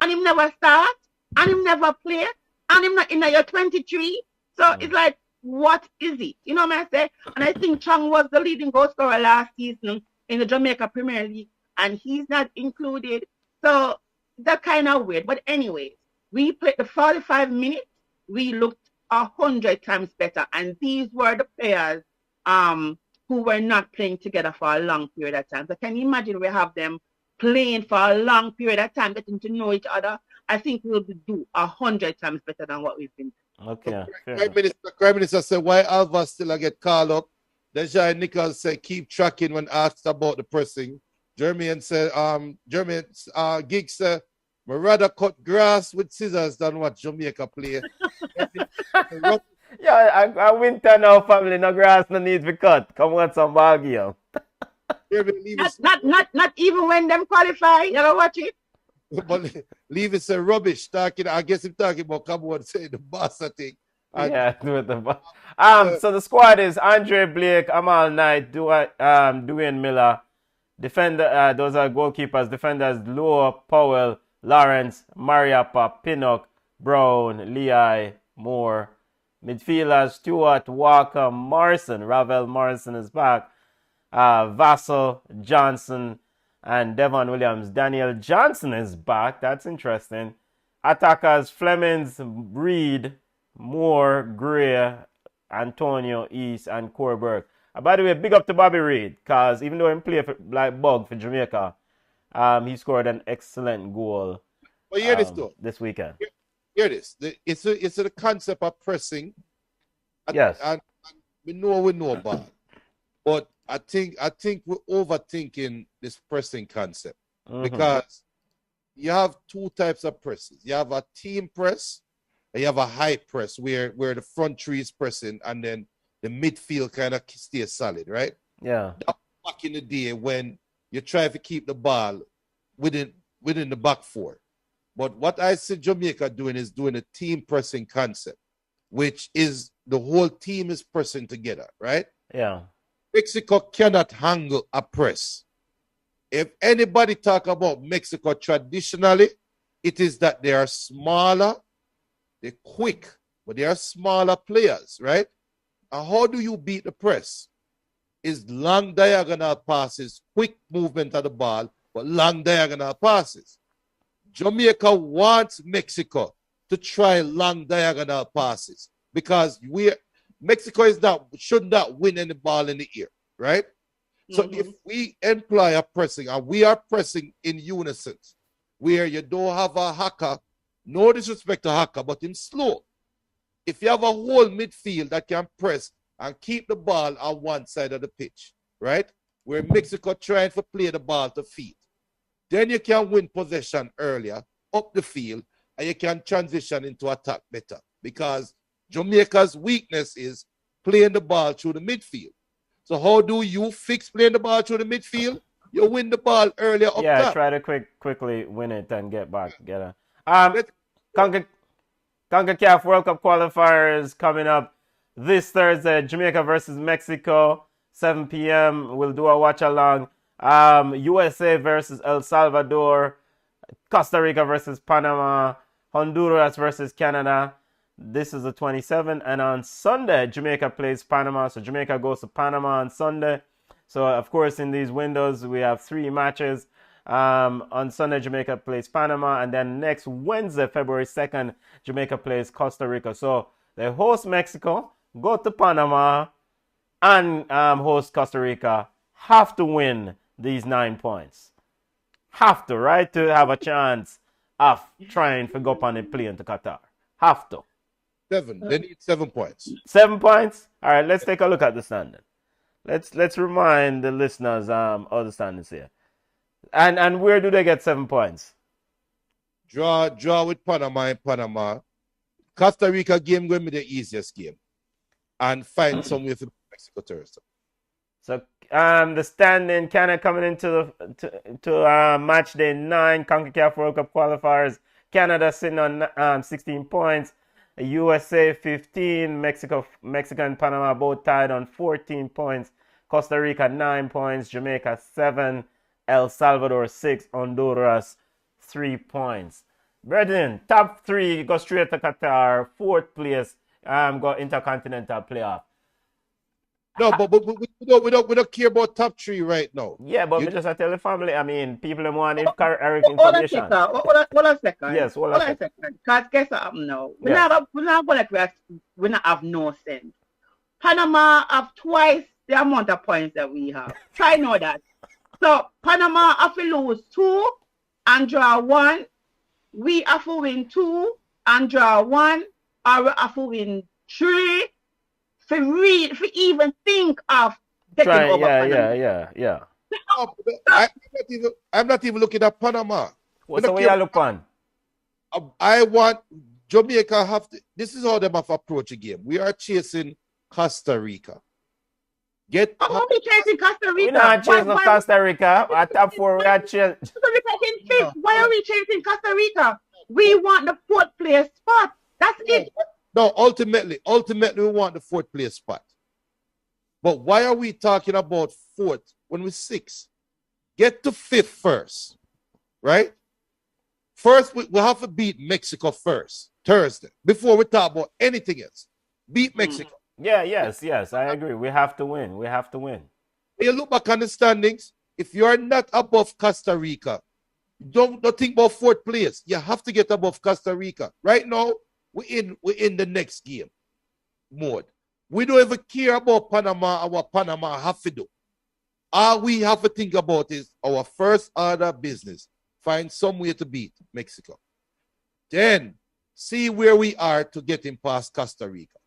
and him never start, and him never play, and him not in your 23. So it's like, what is it? You know what I say? And I think Chang was the leading goal scorer last season in the Jamaica Premier League, and he's not included. So that's kind of weird. But anyway, we played the 45 minutes. We looked 100 times better, and these were the players who were not playing together for a long period of time. So can you imagine we have them playing for a long period of time, getting to know each other? I think we'll do 100 times better than what we've been. Okay. Prime Minister said, why Alva still get called up? Deja Nichols said, keep tracking when asked about the pressing. Jermaine said, Gig said, I'd rather cut grass with scissors than watch Jamaica play. Yeah, I winter now, family. No grass, no need to cut. Come on, some ball game. Not even when them qualify. You know watch it. But leave it say rubbish. I guess I'm talking about come on, say the boss thing. Yeah, do it the boss. So the squad is Andre Blake, Amal Knight, Dwayne Miller. Defender, those are goalkeepers. Defenders: Loa, Powell, Lawrence, Mariappa, Pinnock, Brown, Lehigh, Moore. Midfielders: Stewart, Walker, Morrison. Ravel Morrison is back. Vassal, Johnson, and Devon Williams. Daniel Johnson is back. That's interesting. Attackers: Flemings, Reed, Moore, Gray, Antonio, East, and Corberg. By the way, big up to Bobby Reed, because even though he played like bug for Jamaica, he scored an excellent goal this weekend. Hear this. It's the concept of pressing. Yes. And we know about it. But I think we're overthinking this pressing concept. Because you have two types of presses. You have a team press and you have a high press where the front three is pressing and then the midfield kind of stays solid, right? Yeah. Back in the day when you try to keep the ball within the back four. But what I see Jamaica doing is doing a team pressing concept, which is the whole team is pressing together, right? Yeah. Mexico cannot handle a press. If anybody talk about Mexico traditionally, it is that they are smaller, they're quick, but they are smaller players, right? And how do you beat the press? Is long diagonal passes, quick movement of the ball, but long diagonal passes. Jamaica wants Mexico to try long diagonal passes because Mexico should not win any ball in the air, right? So if we employ a pressing, and we are pressing in unison, where you don't have a hacker, no disrespect to hacker, but in slow. If you have a whole midfield that can press and keep the ball on one side of the pitch, right? Where Mexico trying to play the ball to feet, then you can win possession earlier up the field and you can transition into attack better because Jamaica's weakness is playing the ball through the midfield. So how do you fix playing the ball through the midfield? You win the ball earlier up top. Try to quickly win it and get back. CONCACAF World Cup qualifiers coming up this Thursday. Jamaica versus Mexico, 7 p.m. We'll do a watch along. USA versus El Salvador, Costa Rica versus Panama, Honduras versus Canada. This is the 27th, and on Sunday, Jamaica plays Panama. So Jamaica goes to Panama on Sunday. So, of course, in these windows, we have 3 matches. On Sunday, Jamaica plays Panama, and then next Wednesday, February 2nd, Jamaica plays Costa Rica. So they host Mexico, go to Panama, and host Costa Rica. Have to win these 9 points. Have to, right? To have a chance of trying to go up on a plane to Qatar. Have to. 7. They need 7 points. 7 points? All right, let's take a look at the standing. Let's remind the listeners of the standings here. And where do they get 7 points? Draw with Panama in Panama. Costa Rica game going to be the easiest game. And find some way for Mexico Thursday. So the standing, Canada coming into to match day 9, CONCACAF World Cup qualifiers. Canada sitting on 16 points. USA 15, Mexico and Panama both tied on 14 points. Costa Rica 9 points, Jamaica 7, El Salvador 6, Honduras 3 points. Brethren, top 3 go straight to Qatar. 4th place go intercontinental playoff. No, but we don't care about top 3 right now. Yeah, but we just tell the family. I mean, people don't want information. Hold a second. Yes, hold a second. Because guess what happened now? We're not going to we not have no sense. Panama have twice the amount of points that we have. Try know that. So Panama have to lose 2 and draw 1. We have to win 2 and draw 1. Or we have to win 3. For even think of taking over Panama. Yeah. No, I'm not even looking at Panama. What's the way I look on? I want Jamaica have to. This is how they have approach a game. We are chasing Costa Rica. How we chasing Costa Rica? We're not chasing Costa Rica. At top 4, we are chasing. Costa Rica in 5th. Why are we chasing Costa Rica? We want the 4th place spot. That's it. No, ultimately, we want the 4th place spot. But why are we talking about 4th when we're 6th? Get to 5th first, right? First, we have to beat Mexico first, Thursday, before we talk about anything else. Beat Mexico. Yes, I agree. We have to win. You look back on the standings, if you are not above Costa Rica, don't think about 4th place. You have to get above Costa Rica. Right now, we're in the next game mode. We don't even care about Panama and what Panama have to do. All we have to think about is our first order business. Find some way to beat Mexico. Then see where we are to getting past Costa Rica.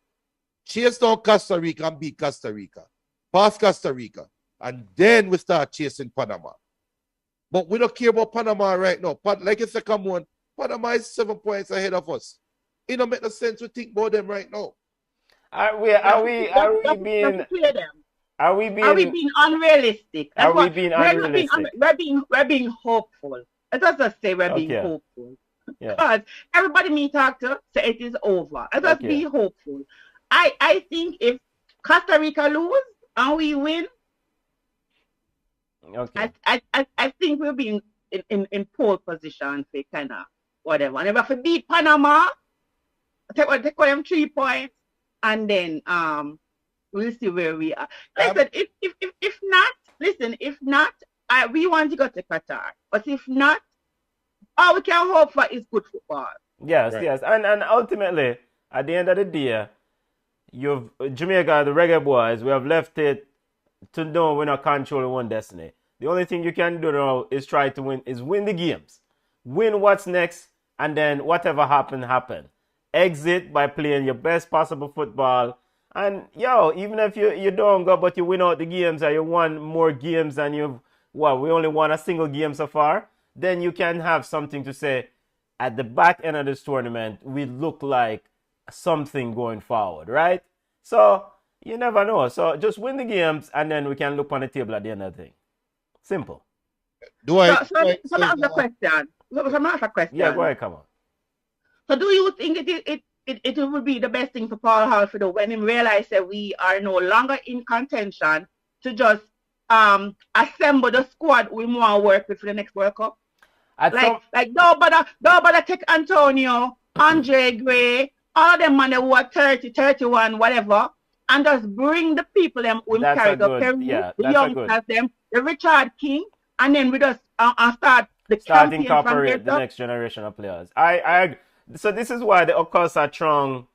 Chase down Costa Rica and beat Costa Rica. Pass Costa Rica. And then we start chasing Panama. But we don't care about Panama right now. Like I said, come on, Panama is 7 points ahead of us. It don't make no sense to think about them right now. Are we being unrealistic? Are we being unrealistic? We're being hopeful. Let us just say we're being hopeful. Yeah. Because everybody me talk to say it is over. Let us be hopeful. I think if Costa Rica lose and we win, Okay. I think we'll be in pole position for kind of whatever. And if we beat Panama, take them 3 points, and then we'll see where we are. Listen, if not, if not, we want to go to Qatar. But if not, all we can hope for is good football. Yes, Right. yes. And ultimately, at the end of the day, you've Jamaica, the reggae boys, we have left it to know we're not controlling one destiny. The only thing you can do now is try to win the games. Win what's next, and then whatever happen. Exit by playing your best possible football. And even if you don't go but you win out the games or you won more games than we only won a single game so far, then you can have something to say at the back end of this tournament. We look like something going forward, right? So you never know. So just win the games and then we can look on the table at the end of the thing. Simple. So that's the question. So that's the question. Yeah, go ahead, come on. So do you think it would be the best thing for Paul Hall to do when he realized that we are no longer in contention to just assemble the squad we want to work with for the next World Cup? Don't bother take Antonio, Andre Gray, all of them man who are 30, 31, whatever, and just bring the people them we carry the Peru, the youngsters them, the Richard King, and then we just start incorporate the next generation of players. So this is why the Okosa Trong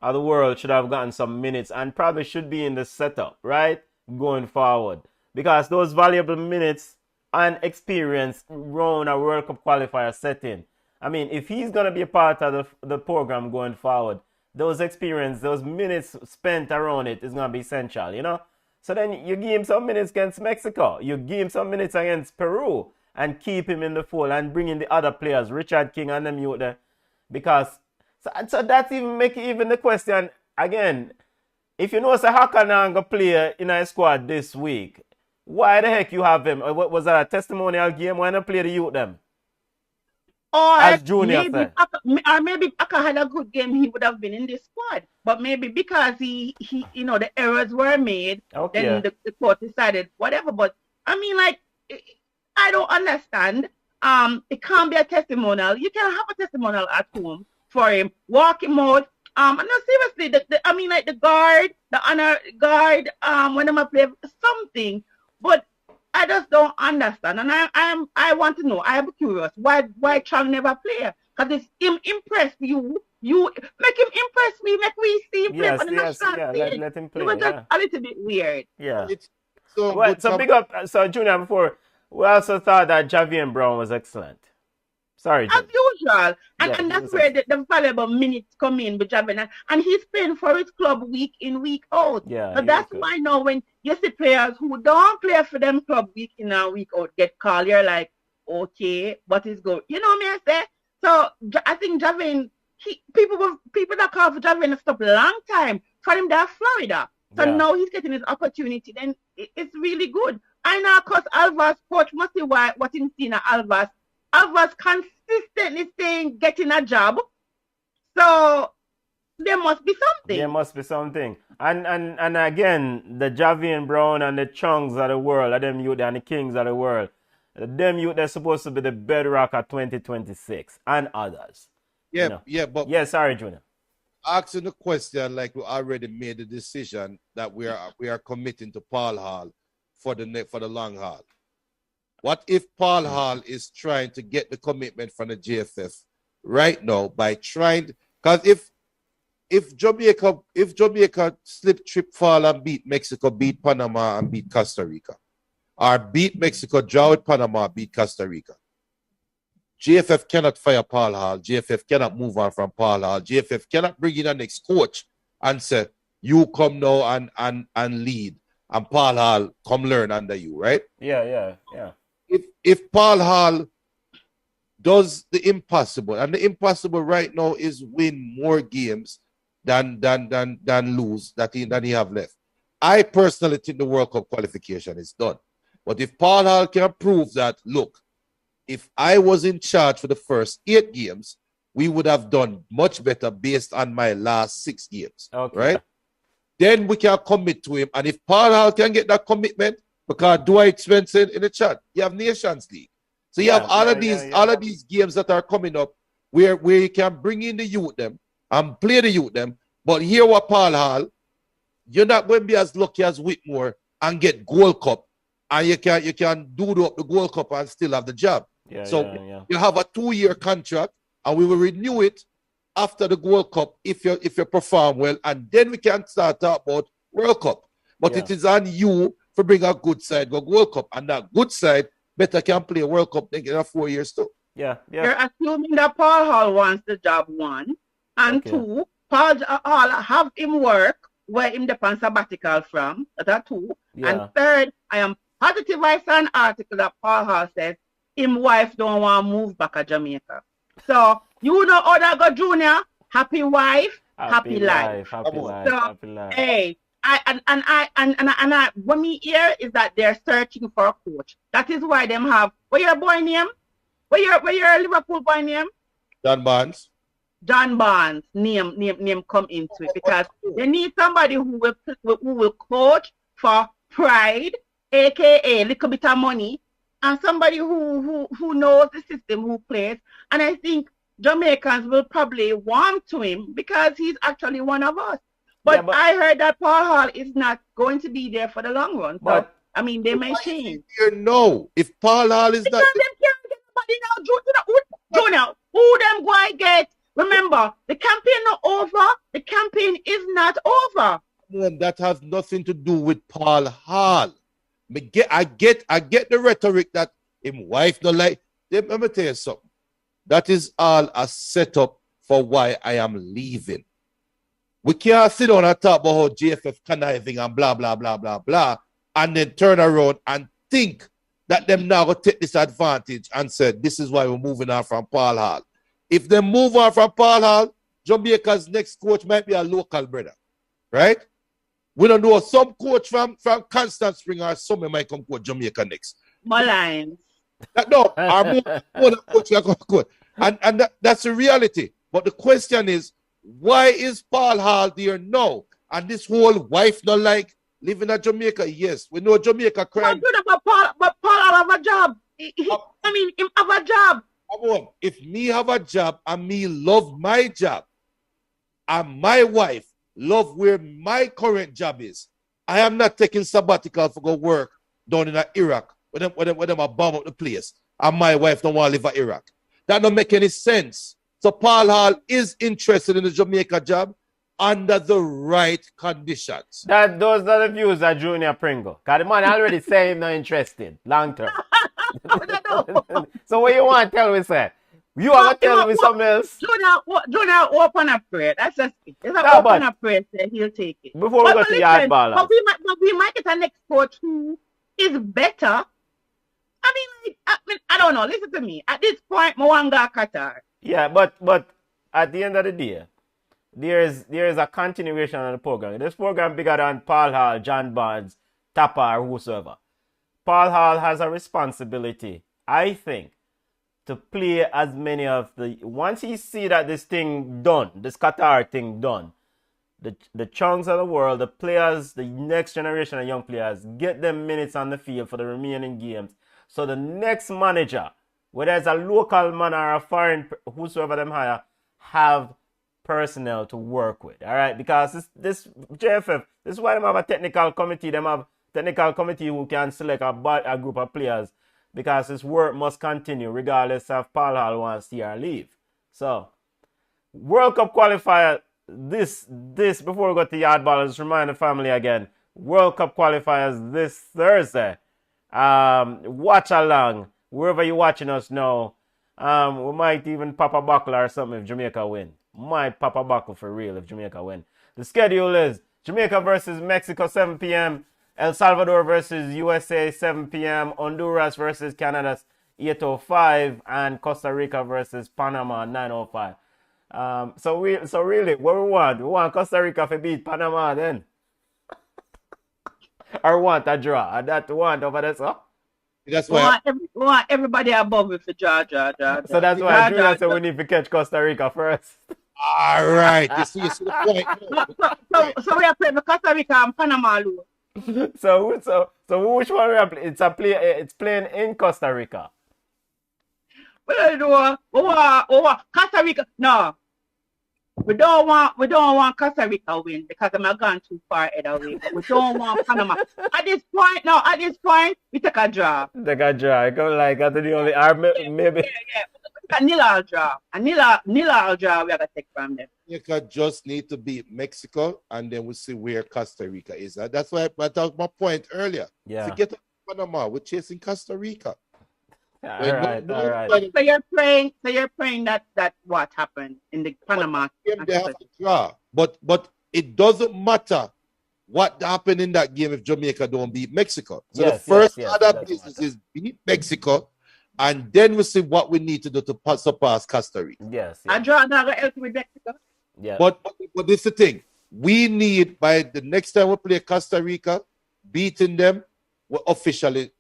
of the world should have gotten some minutes and probably should be in the setup, right? Going forward. Because those valuable minutes and experience around a World Cup qualifier setting. I mean, if he's going to be a part of the program going forward, those experience, those minutes spent around it is going to be essential, So then you give him some minutes against Mexico. You give him some minutes against Peru and keep him in the fold and bring in the other players, Richard King and them youth there. Because, so that's even make even the question, again, if you know Hakananga play in a squad this week, why the heck you have him? What was that, a testimonial game? Why not play the youth them? Or as junior, maybe Aka had a good game, he would have been in this squad. But maybe because he the errors were made, then the court decided whatever. But I mean, like, I don't understand. It can't be a testimonial. You can have a testimonial at home for him. Walk him out. No, seriously, the guard, the honor guard, when I'm play something. But I just don't understand, and I want to know. I am curious why Chang never play, because it's him impressed you. You make him impress me. Make we see him play on the national stage. Let him play. It was just a little bit weird. Yeah. So big up. So Junior, before we also thought that Javier Brown was excellent. Sorry, as usual, and that's where the valuable minutes come in with Javier, and he's playing for his club week in, week out. Yeah, so that's why now when you see players who don't play for them club week in and week out get called, you're like, okay, what is good? You know me, I say. So I think Javier, people that call for Javier stop a long time for him there Florida. So now he's getting his opportunity. Then it's really good. I know, cause Alvarez coach must see what he's seen at Alvarez. Alvarez consistently saying getting a job. So there must be something. There must be something. And again, the Javier Brown and the Chungs of the world, them youth and the Kings of the world, them youth they're supposed to be the bedrock of 2026 and others. But sorry, Junior. Asking the question, like we already made the decision that we are committing to Paul Hall for the long haul. What if Paul Hall is trying to get the commitment from the GFF right now by trying? Because if Jamaica slip, trip, fall and beat Mexico, beat Panama and beat Costa Rica, or beat Mexico, draw with Panama, beat Costa Rica, GFF cannot fire Paul Hall. GFF cannot move on from Paul Hall. GFF cannot bring in a next coach and say, you come now and lead, and Paul Hall come learn under you, right? Yeah. If Paul Hall does the impossible, and the impossible right now is win more games than lose than he have left. I personally think the World Cup qualification is done. But if Paul Hall can prove that, look, if I was in charge for the first 8 games, we would have done much better based on my last 6 games. Okay. Right? Then we can commit to him. And if Paul Hall can get that commitment, because Dwight Swenson in the chat, you have Nations League. So you have all of these games that are coming up where you can bring in the youth them and play the youth them. But here what Paul Hall, you're not going to be as lucky as Whitmore and get Gold Cup. And you can do up the Gold Cup and still have the job. You have a 2-year contract and we will renew it after the Gold Cup if you perform well, and then we can start talk about World Cup. But it is on you for bring a good side go World Cup, and that good side better can play World Cup in 4 years too. You're assuming that Paul Hall wants the job, 1, and 2, Paul Hall have him work where him the sabbatical from. That's 2, and 3rd, I am positive I saw an article that Paul Hall says him wife don't want to move back to Jamaica. So you know how that go, Junior. Happy wife, happy life. Happy life. Hey, what me hear is that they're searching for a coach. That is why them have. What your boy name? What your Liverpool boy name? John Barnes. John Barnes name come into it because they need somebody who will coach for pride, aka little bit of money, and somebody who knows the system, who plays. And I think Jamaicans will probably warm to him because he's actually one of us. But I heard that Paul Hall is not going to be there for the long run. So, I mean, they may change. No, if Paul Hall is because not... Them can't get nobody now. Junior, who them going to get? Remember, the campaign not over. The campaign is not over. That has nothing to do with Paul Hall. I get the rhetoric that him wife don't like. Let me tell you something. That is all a setup for why I am leaving. We can't sit down and talk about how JFF conniving and blah, blah, blah, blah, blah, and then turn around and think that them now will take this advantage and say, this is why we're moving on from Paul Hall. If they move on from Paul Hall, Jamaica's next coach might be a local brother, right? We don't know, some coach from Constant Spring or somebody might come coach Jamaica next. Malines. No, our more coach can come coach. And that's the reality. But the question is, why is Paul Hall there now? And this whole wife not like living in Jamaica? Yes, we know Jamaica crime. But Paul have a job. Him have a job. If me have a job and me love my job and my wife love where my current job is, I am not taking sabbatical for go work down in Iraq when them a bomb up the place and my wife don't want to live in Iraq. That don't make any sense. So Paul Hall is interested in the Jamaica job under the right conditions. Those are the views of Junior Pringle. Because the man already say he's not interested long term. So what you want to tell me, sir? You are going to tell me something else? Junior, open a prayer. That's just it. If I open a prayer, he'll take it. Before we go to yard ball. But we might get a next coach who is better. I don't know. Listen to me. At this point, Mwanga Qatar. Yeah, but at the end of the day, there is a continuation of the program. This program bigger than Paul Hall, John Barnes, Tapa, or whosoever. Paul Hall has a responsibility, I think, to play as many of the... Once he see that this thing done, this Qatar thing done, the chunks of the world, the players, the next generation of young players, get them minutes on the field for the remaining games. So the next manager, whether it's a local man or a foreign, whosoever them hire, have personnel to work with. All right, because this JFF, this is why they have a technical committee. They have technical committee who can select a group of players, because this work must continue regardless of Paul Hall wants to or leave. So, World Cup qualifier. This before we go to yard ball, just remind the family again. World Cup qualifiers this Thursday. Watch along wherever you're watching us now. We might even pop a buckle or something if Jamaica win. Might pop a buckle for real if Jamaica win. The schedule is Jamaica versus Mexico 7 p.m. El Salvador versus USA 7 p.m. Honduras versus Canada 8:05 and Costa Rica versus Panama 9:05. So really, what we want Costa Rica to beat Panama then. Or want a draw. And that want over there, so? That's We why. want everybody above with the draw. So that's why Junior said we need to catch Costa Rica first. All right. You see the point. So we are playing Costa Rica and Panama. Lou. So which one we are playing? It's playing in Costa Rica. We want Costa Rica. No, we don't want Costa Rica win because I'm not gone too far away. But we don't want Panama. At this point, we take a draw. Take a draw. I go like that's the only maybe. Yeah. A nil draw. A nil draw we are gonna take from them. Jamaica just need to beat Mexico, and then we'll see where Costa Rica is. That's why I talked my point earlier. Yeah. Forget Panama. We're chasing Costa Rica. All right. So you're praying that what happened in the Panama. They have to draw, but it doesn't matter what happened in that game if Jamaica don't beat Mexico. So the first order of business is beat Mexico, and then we see what we need to do to surpass Costa Rica. Yes. I draw now help with Mexico. Yeah. But this is the thing. We need, by the next time we play Costa Rica, beating them, we officially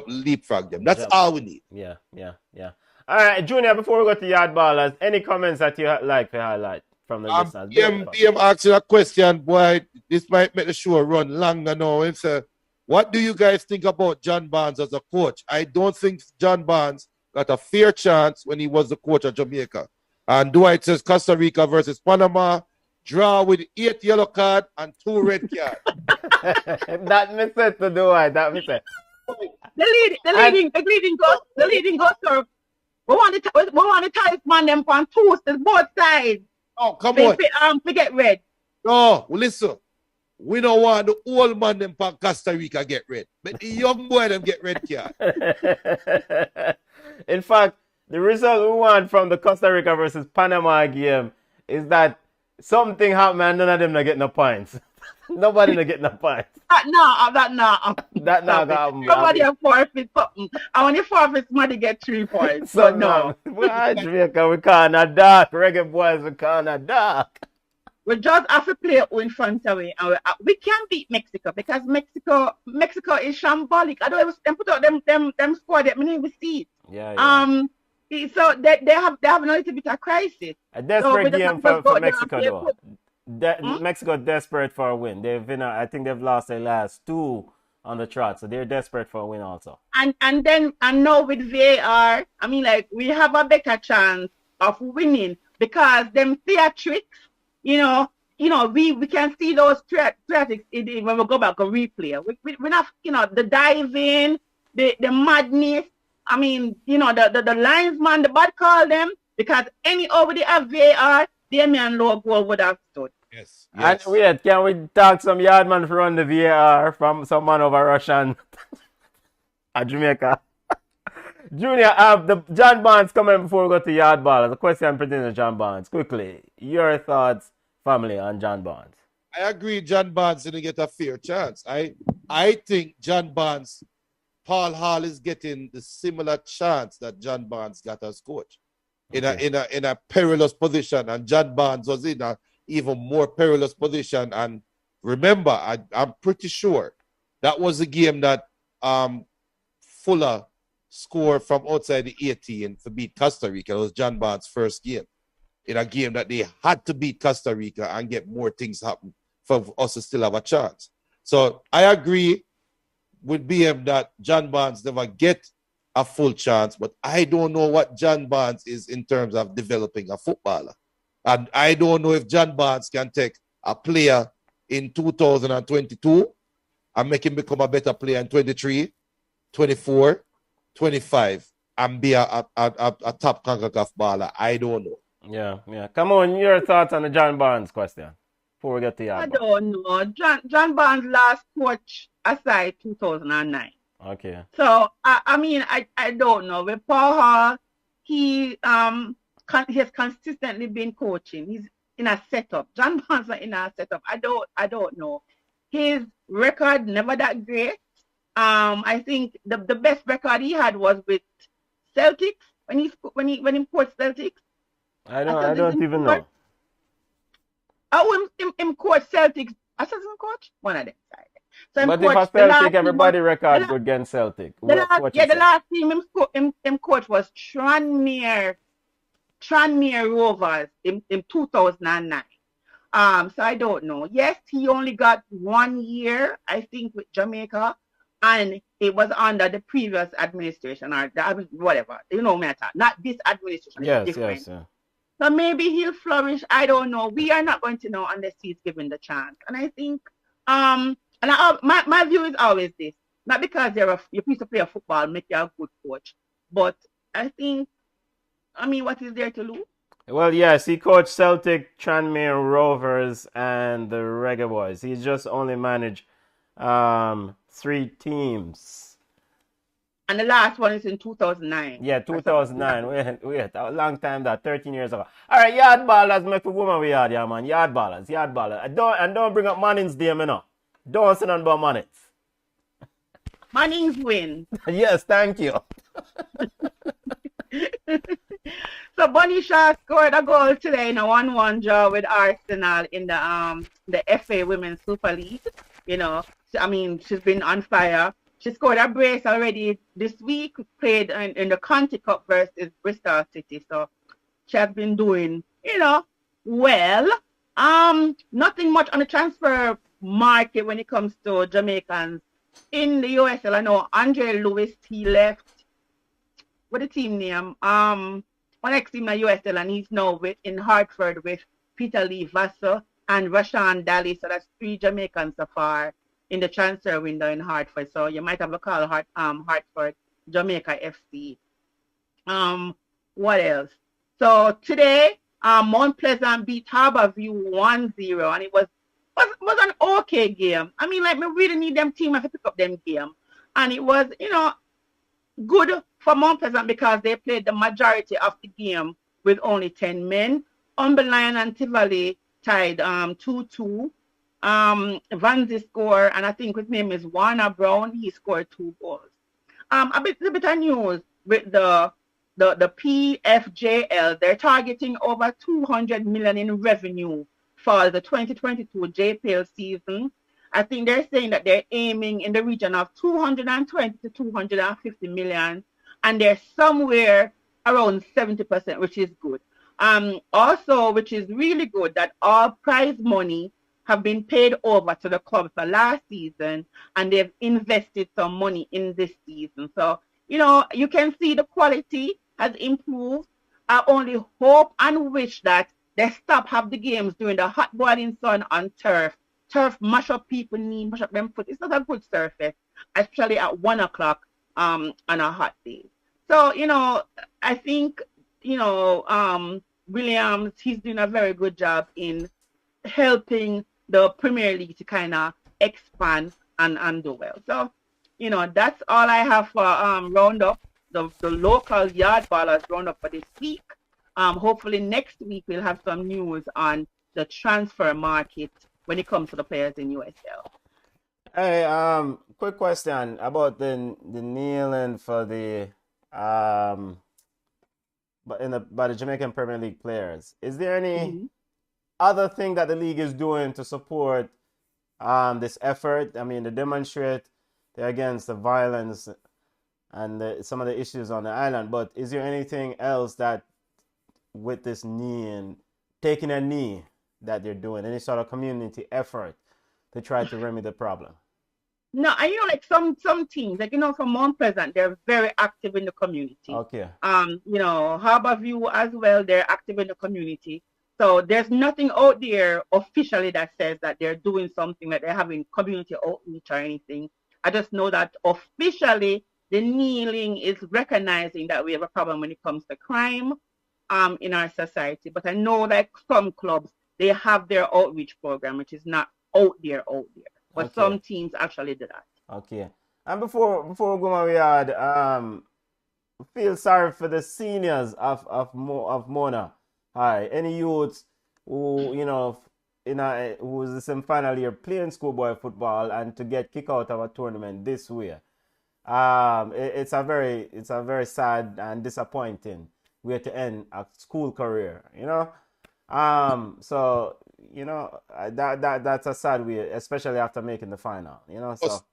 leapfrog them. That's all we need. Yeah. All right, Junior, before we go to Yard Ballers, any comments that you like to highlight from the listeners? BM asking a question, boy, this might make the show run longer now. It's what do you guys think about John Barnes as a coach? I don't think John Barnes got a fair chance when he was the coach of Jamaica. And Dwight says Costa Rica versus Panama, draw with 8 yellow card and 2 red cards. That makes sense to Dwight. That makes sense. The leading goes to we want the talisman them on both sides. Oh, come on. We get red. No, listen. We don't want the old man them from Costa Rica get red. But the young boy them get red card. In fact, the result we want from the Costa Rica versus Panama game is that something happened and none of them not getting no points. Nobody not getting no points. That not. Somebody have forfeit something. I want to forfeit somebody get 3 points. So no. Jamaica, we can't dark. Reggae boys, we can't dark. We just have to play in front away, and we can beat Mexico because Mexico is shambolic. I don't them put out them squad that we never see it. Yeah. So they have a little bit of crisis. A desperate game for Mexico though. Mexico desperate for a win. I think they've lost their last 2 on the trot, so they're desperate for a win also. And now with VAR, I mean, like, we have a better chance of winning because them theatrics, we can see those theatrics when we go back and replay. We not, the diving, the madness. I mean, the linesman, the bad call them because any over the VAR, Damian Lowe goal would have stood. Yes. And wait, can we talk some yardman for run the VAR from some man over Russian at Jamaica? Junior, the John Barnes coming before we go to Yard Ball. The question pertaining to John Barnes. Quickly, your thoughts, family, on John Barnes. I agree John Barnes didn't get a fair chance. I think John Barnes, Paul Hall is getting the similar chance that John Barnes got as coach. In a perilous position, and John Barnes was in a even more perilous position. And remember, I'm pretty sure that was the game that Fuller scored from outside the 18 to beat Costa Rica. It was John Barnes' first game in a game that they had to beat Costa Rica and get more things happen for us to still have a chance. So I agree with BM that John Barnes never get a full chance, but I don't know what John Barnes is in terms of developing a footballer. And I don't know if John Barnes can take a player in 2022 and make him become a better player in 23, 24, 25 and be a top CONCACAF baller. I don't know. Yeah. Come on, your thoughts on the John Barnes question before we get to I don't know. John Barnes last coach aside 2009. Okay. So I don't know. With Paul Hall, he has consistently been coaching. He's in a setup. John Barnes is in a setup. I don't know. His record never that great. I think the best record he had was with Celtics when he coached Celtics. I don't even know. Him coach Celtics. Assistant coach? One of them. Sorry. So him But if coach a the last Celtic, team everybody the record last, good against Celtic. the That's last what you yeah, the said. last team him coach was Tranmere Rovers in 2009. So I don't know. Yes, he only got 1 year, I think, with Jamaica, and it was under the previous administration or whatever. You know, matter. Not this administration is Yes, different. yes, yeah. So maybe he'll flourish. I don't know. We are not going to know unless he's given the chance. And I think, my view is always this: not because you're supposed to play a football, make you a good coach, but I think, I mean, what is there to lose? Well, yes, he coached Celtic, Tranmere Rovers, and the Reggae Boys. He's just only managed 3 teams. And the last one is in 2009. Yeah, 2009. Wait, a long time that, 13 years ago. All right, yard ballers, make a woman we yard, yeah, man. Yard ballers, yard ballers. Don't bring up Manning's name, you know. Don't say nothing about Mannings. Manning's win. Yes, thank you. So Bunny Shaw scored a goal today in a 1-1 draw with Arsenal in the FA Women's Super League. You know, I mean, she's been on fire. She scored a brace already this week, played in the County Cup versus Bristol City. So she has been doing, well. Nothing much on the transfer market when it comes to Jamaicans in the USL. I know Andre Lewis, he left. What the team name? One ex team in the USL, and he's now in Hartford with Peter Lee Vassell and Rashawn Daly. So that's 3 Jamaicans so far in the transfer window in Hartford. So you might have a call Hartford Jamaica FC. What else? So today, Mount Pleasant beat Harborview 1-0, and it was an okay game. I mean, like, we really need them team to pick up them game. And it was, good for Mount Pleasant because they played the majority of the game with only 10 men. Umberline and Tivoli tied 2-2. Vanzi scored, and I think his name is Warner Brown. He scored 2 goals. A bit of news with the PFJL. They're targeting over 200 million in revenue for the 2022 JPL season. I think they're saying that they're aiming in the region of 220 to 250 million, and they're somewhere around 70%, which is good. Also, which is really good, that all prize money have been paid over to the club for last season, and they've invested some money in this season. So, you can see the quality has improved. I only hope and wish that they stop have the games during the hot boiling sun on turf. Turf mash up people knee, mash up them foot. It's not a good surface, especially at 1 o'clock on a hot day. So, I think, Williams, he's doing a very good job in helping the Premier League to kind of expand and do well. So, that's all I have for roundup, the local yard ballers roundup for this week. Hopefully next week we'll have some news on the transfer market when it comes to the players in USL. Hey, quick question about the kneeling for the by the Jamaican Premier League players. Is there any other thing that the league is doing to support this effort? I mean, to demonstrate they're against the violence and some of the issues on the island. But is there anything else that with this knee and taking a knee that they're doing, any sort of community effort to try to remedy the problem? No, and like some teams, like from Mount Pleasant, they're very active in the community. Okay. Harborview as well, they're active in the community. So there's nothing out there officially that says that they're doing something, that they're having community outreach or anything. I just know that officially the kneeling is recognizing that we have a problem when it comes to crime in our society. But I know that some clubs, they have their outreach program, which is not out there. But Okay. some teams actually do that. Okay. And before we go on, we had feel sorry for the seniors of Mona. Hi, any youths who who was the semi-final year playing schoolboy football and to get kicked out of a tournament this way. It's a very sad and disappointing way to end a school career. So you know, that's a sad way, especially after making the final. You know, so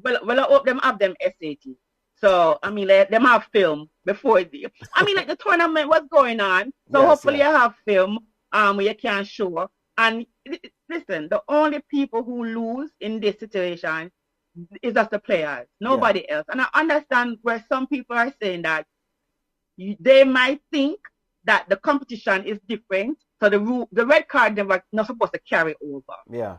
Well, I hope them have them SAT. So I mean, like, them have film before the. I mean, like the tournament was going on, so yes, hopefully yeah, you have film where you can show. And listen, the only people who lose in this situation is just the players, yeah, nobody else. And I understand where some people are saying that they might think that the competition is different, so the red card never not supposed to carry over. yeah.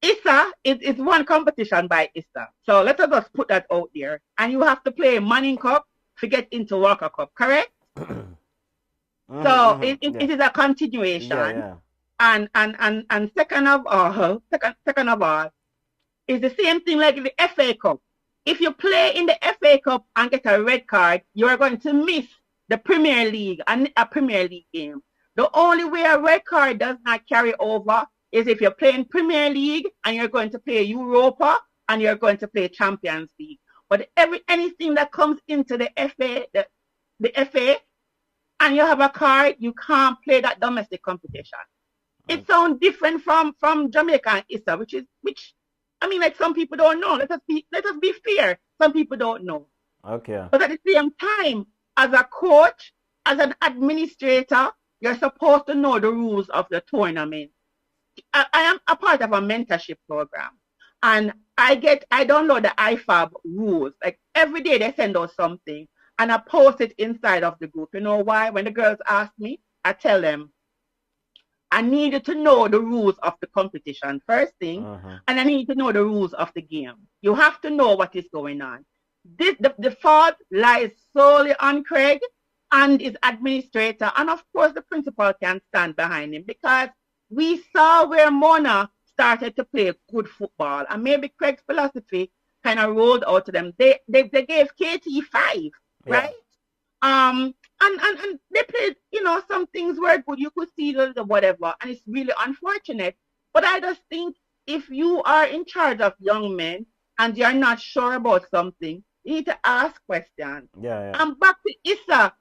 ISA is one competition by ISA. So let us just put that out there. And you have to play Manning Cup to get into Walker Cup, correct? So Yeah. it is a continuation. Yeah, And second of all, is the same thing like the FA Cup. If you play in the FA Cup and get a red card, you are going to miss the Premier League and a Premier League game. The only way a red card does not carry over is if you're playing Premier League and you're going to play Europa and you're going to play Champions League. But anything that comes into the FA and you have a card, you can't play that domestic competition. It sounds different from Jamaica and ISA, which I mean, like some people don't know. Let us be fair. Some people don't know. Okay. But at the same time, as a coach, as an administrator, you're supposed to know the rules of the tournament. I am a part of a mentorship program, and I download the IFAB rules. Like every day they send out something, and I post it inside of the group. You know why? When the girls ask me, I tell them, I needed to know the rules of the competition, first thing, and I need to know the rules of the game. You have to know what is going on. The fault lies solely on Craig and his administrator, and of course the principal can stand behind him, because we saw where Mona started to play good football, and maybe Craig's philosophy kind of rolled out to them. They gave KT 5, right? And they played, you know, some things were good. You could see the whatever, and it's really unfortunate. But I just think if you are in charge of young men and you're not sure about something, you need to ask questions. Yeah. And back to ISA.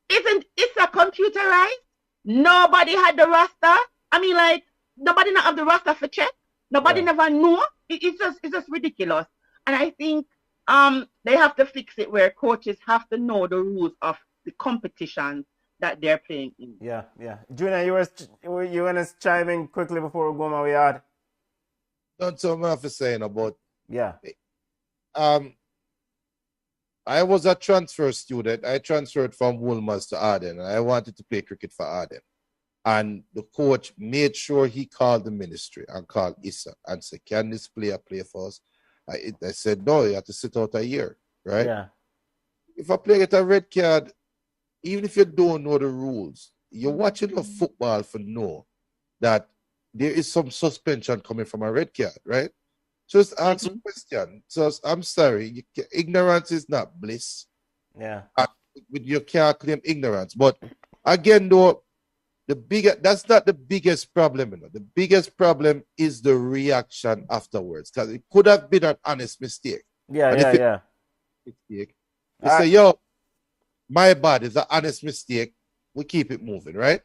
Isn't ISA computerized? Nobody had the roster. I mean, like, nobody not have the roster for check. Nobody never knew. It's just ridiculous. And I think they have to fix it where coaches have to know the rules of the competitions that they're playing in. Yeah. Junior, you want to chime in quickly before we go my way out? Don't tell me for saying about. Yeah. I was a transfer student. I transferred from Woolmers to Arden, and I wanted to play cricket for Arden. And the coach made sure he called the ministry and called ISA and said, "Can this player play for us?" I said, "No, you have to sit out a year," right? Yeah. If a player get a red card, even if you don't know the rules, you're watching enough football for know that there is some suspension coming from a red card, right? Just ask a question. So I'm sorry, ignorance is not bliss. Yeah. You can't claim ignorance. But again, though, that's not the biggest problem. You know. The biggest problem is the reaction afterwards, because it could have been an honest mistake. Yeah. Mistake, you say, "Yo, my bad, it's an honest mistake." We keep it moving, right?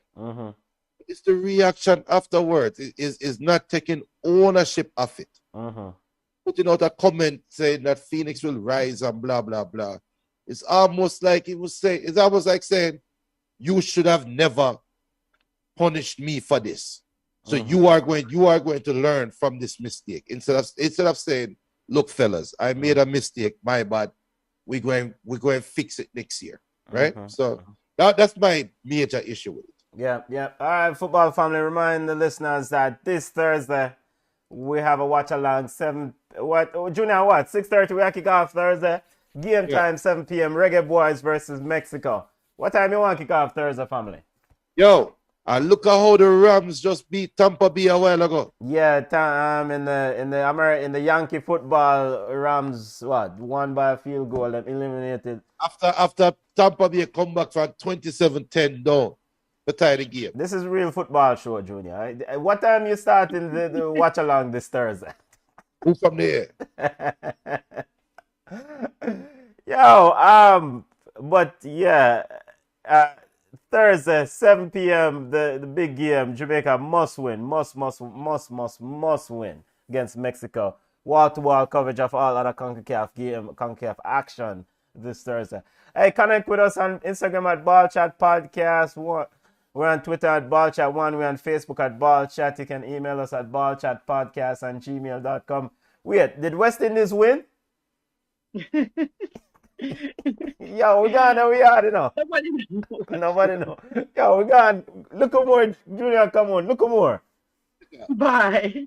It's the reaction afterwards. It is not taking ownership of it. Putting out a comment saying that Phoenix will rise and blah blah blah. It's almost like saying, "You should have never punished me for this. So you are going to learn from this mistake." Instead of saying, "Look, fellas, I made a mistake, my bad. We're going to fix it next year." Right? So that's my major issue with it. Yeah. All right, football family, remind the listeners that this Thursday we have a watch along 6:30 we kick off Thursday. Game time 7 p.m. Reggae Boys versus Mexico. What time you want to kick off Thursday, family? Yo, and look at how the Rams just beat Tampa Bay a while ago. Yeah, in the Yankee football, Rams won by a field goal and eliminated. After Tampa Bay come back from 27-10 down to tie the game. This is real football show, Junior. What time you starting the watch along this Thursday? Who from there? Yo, but yeah, Thursday, 7 p.m. The big game. Jamaica must win. Must win against Mexico. Wall-to-wall coverage of all other CONCACAF action this Thursday. Hey, connect with us on Instagram at Ball Chat Podcast. We're on Twitter at BallChat1. We're on Facebook at BallChat. You can email us at ballchatpodcast@gmail.com. Wait, did West Indies win? Yo, we gone and we had it now. Nobody know. Yo, we gone. Look more, Junior, come on. Look more. Bye.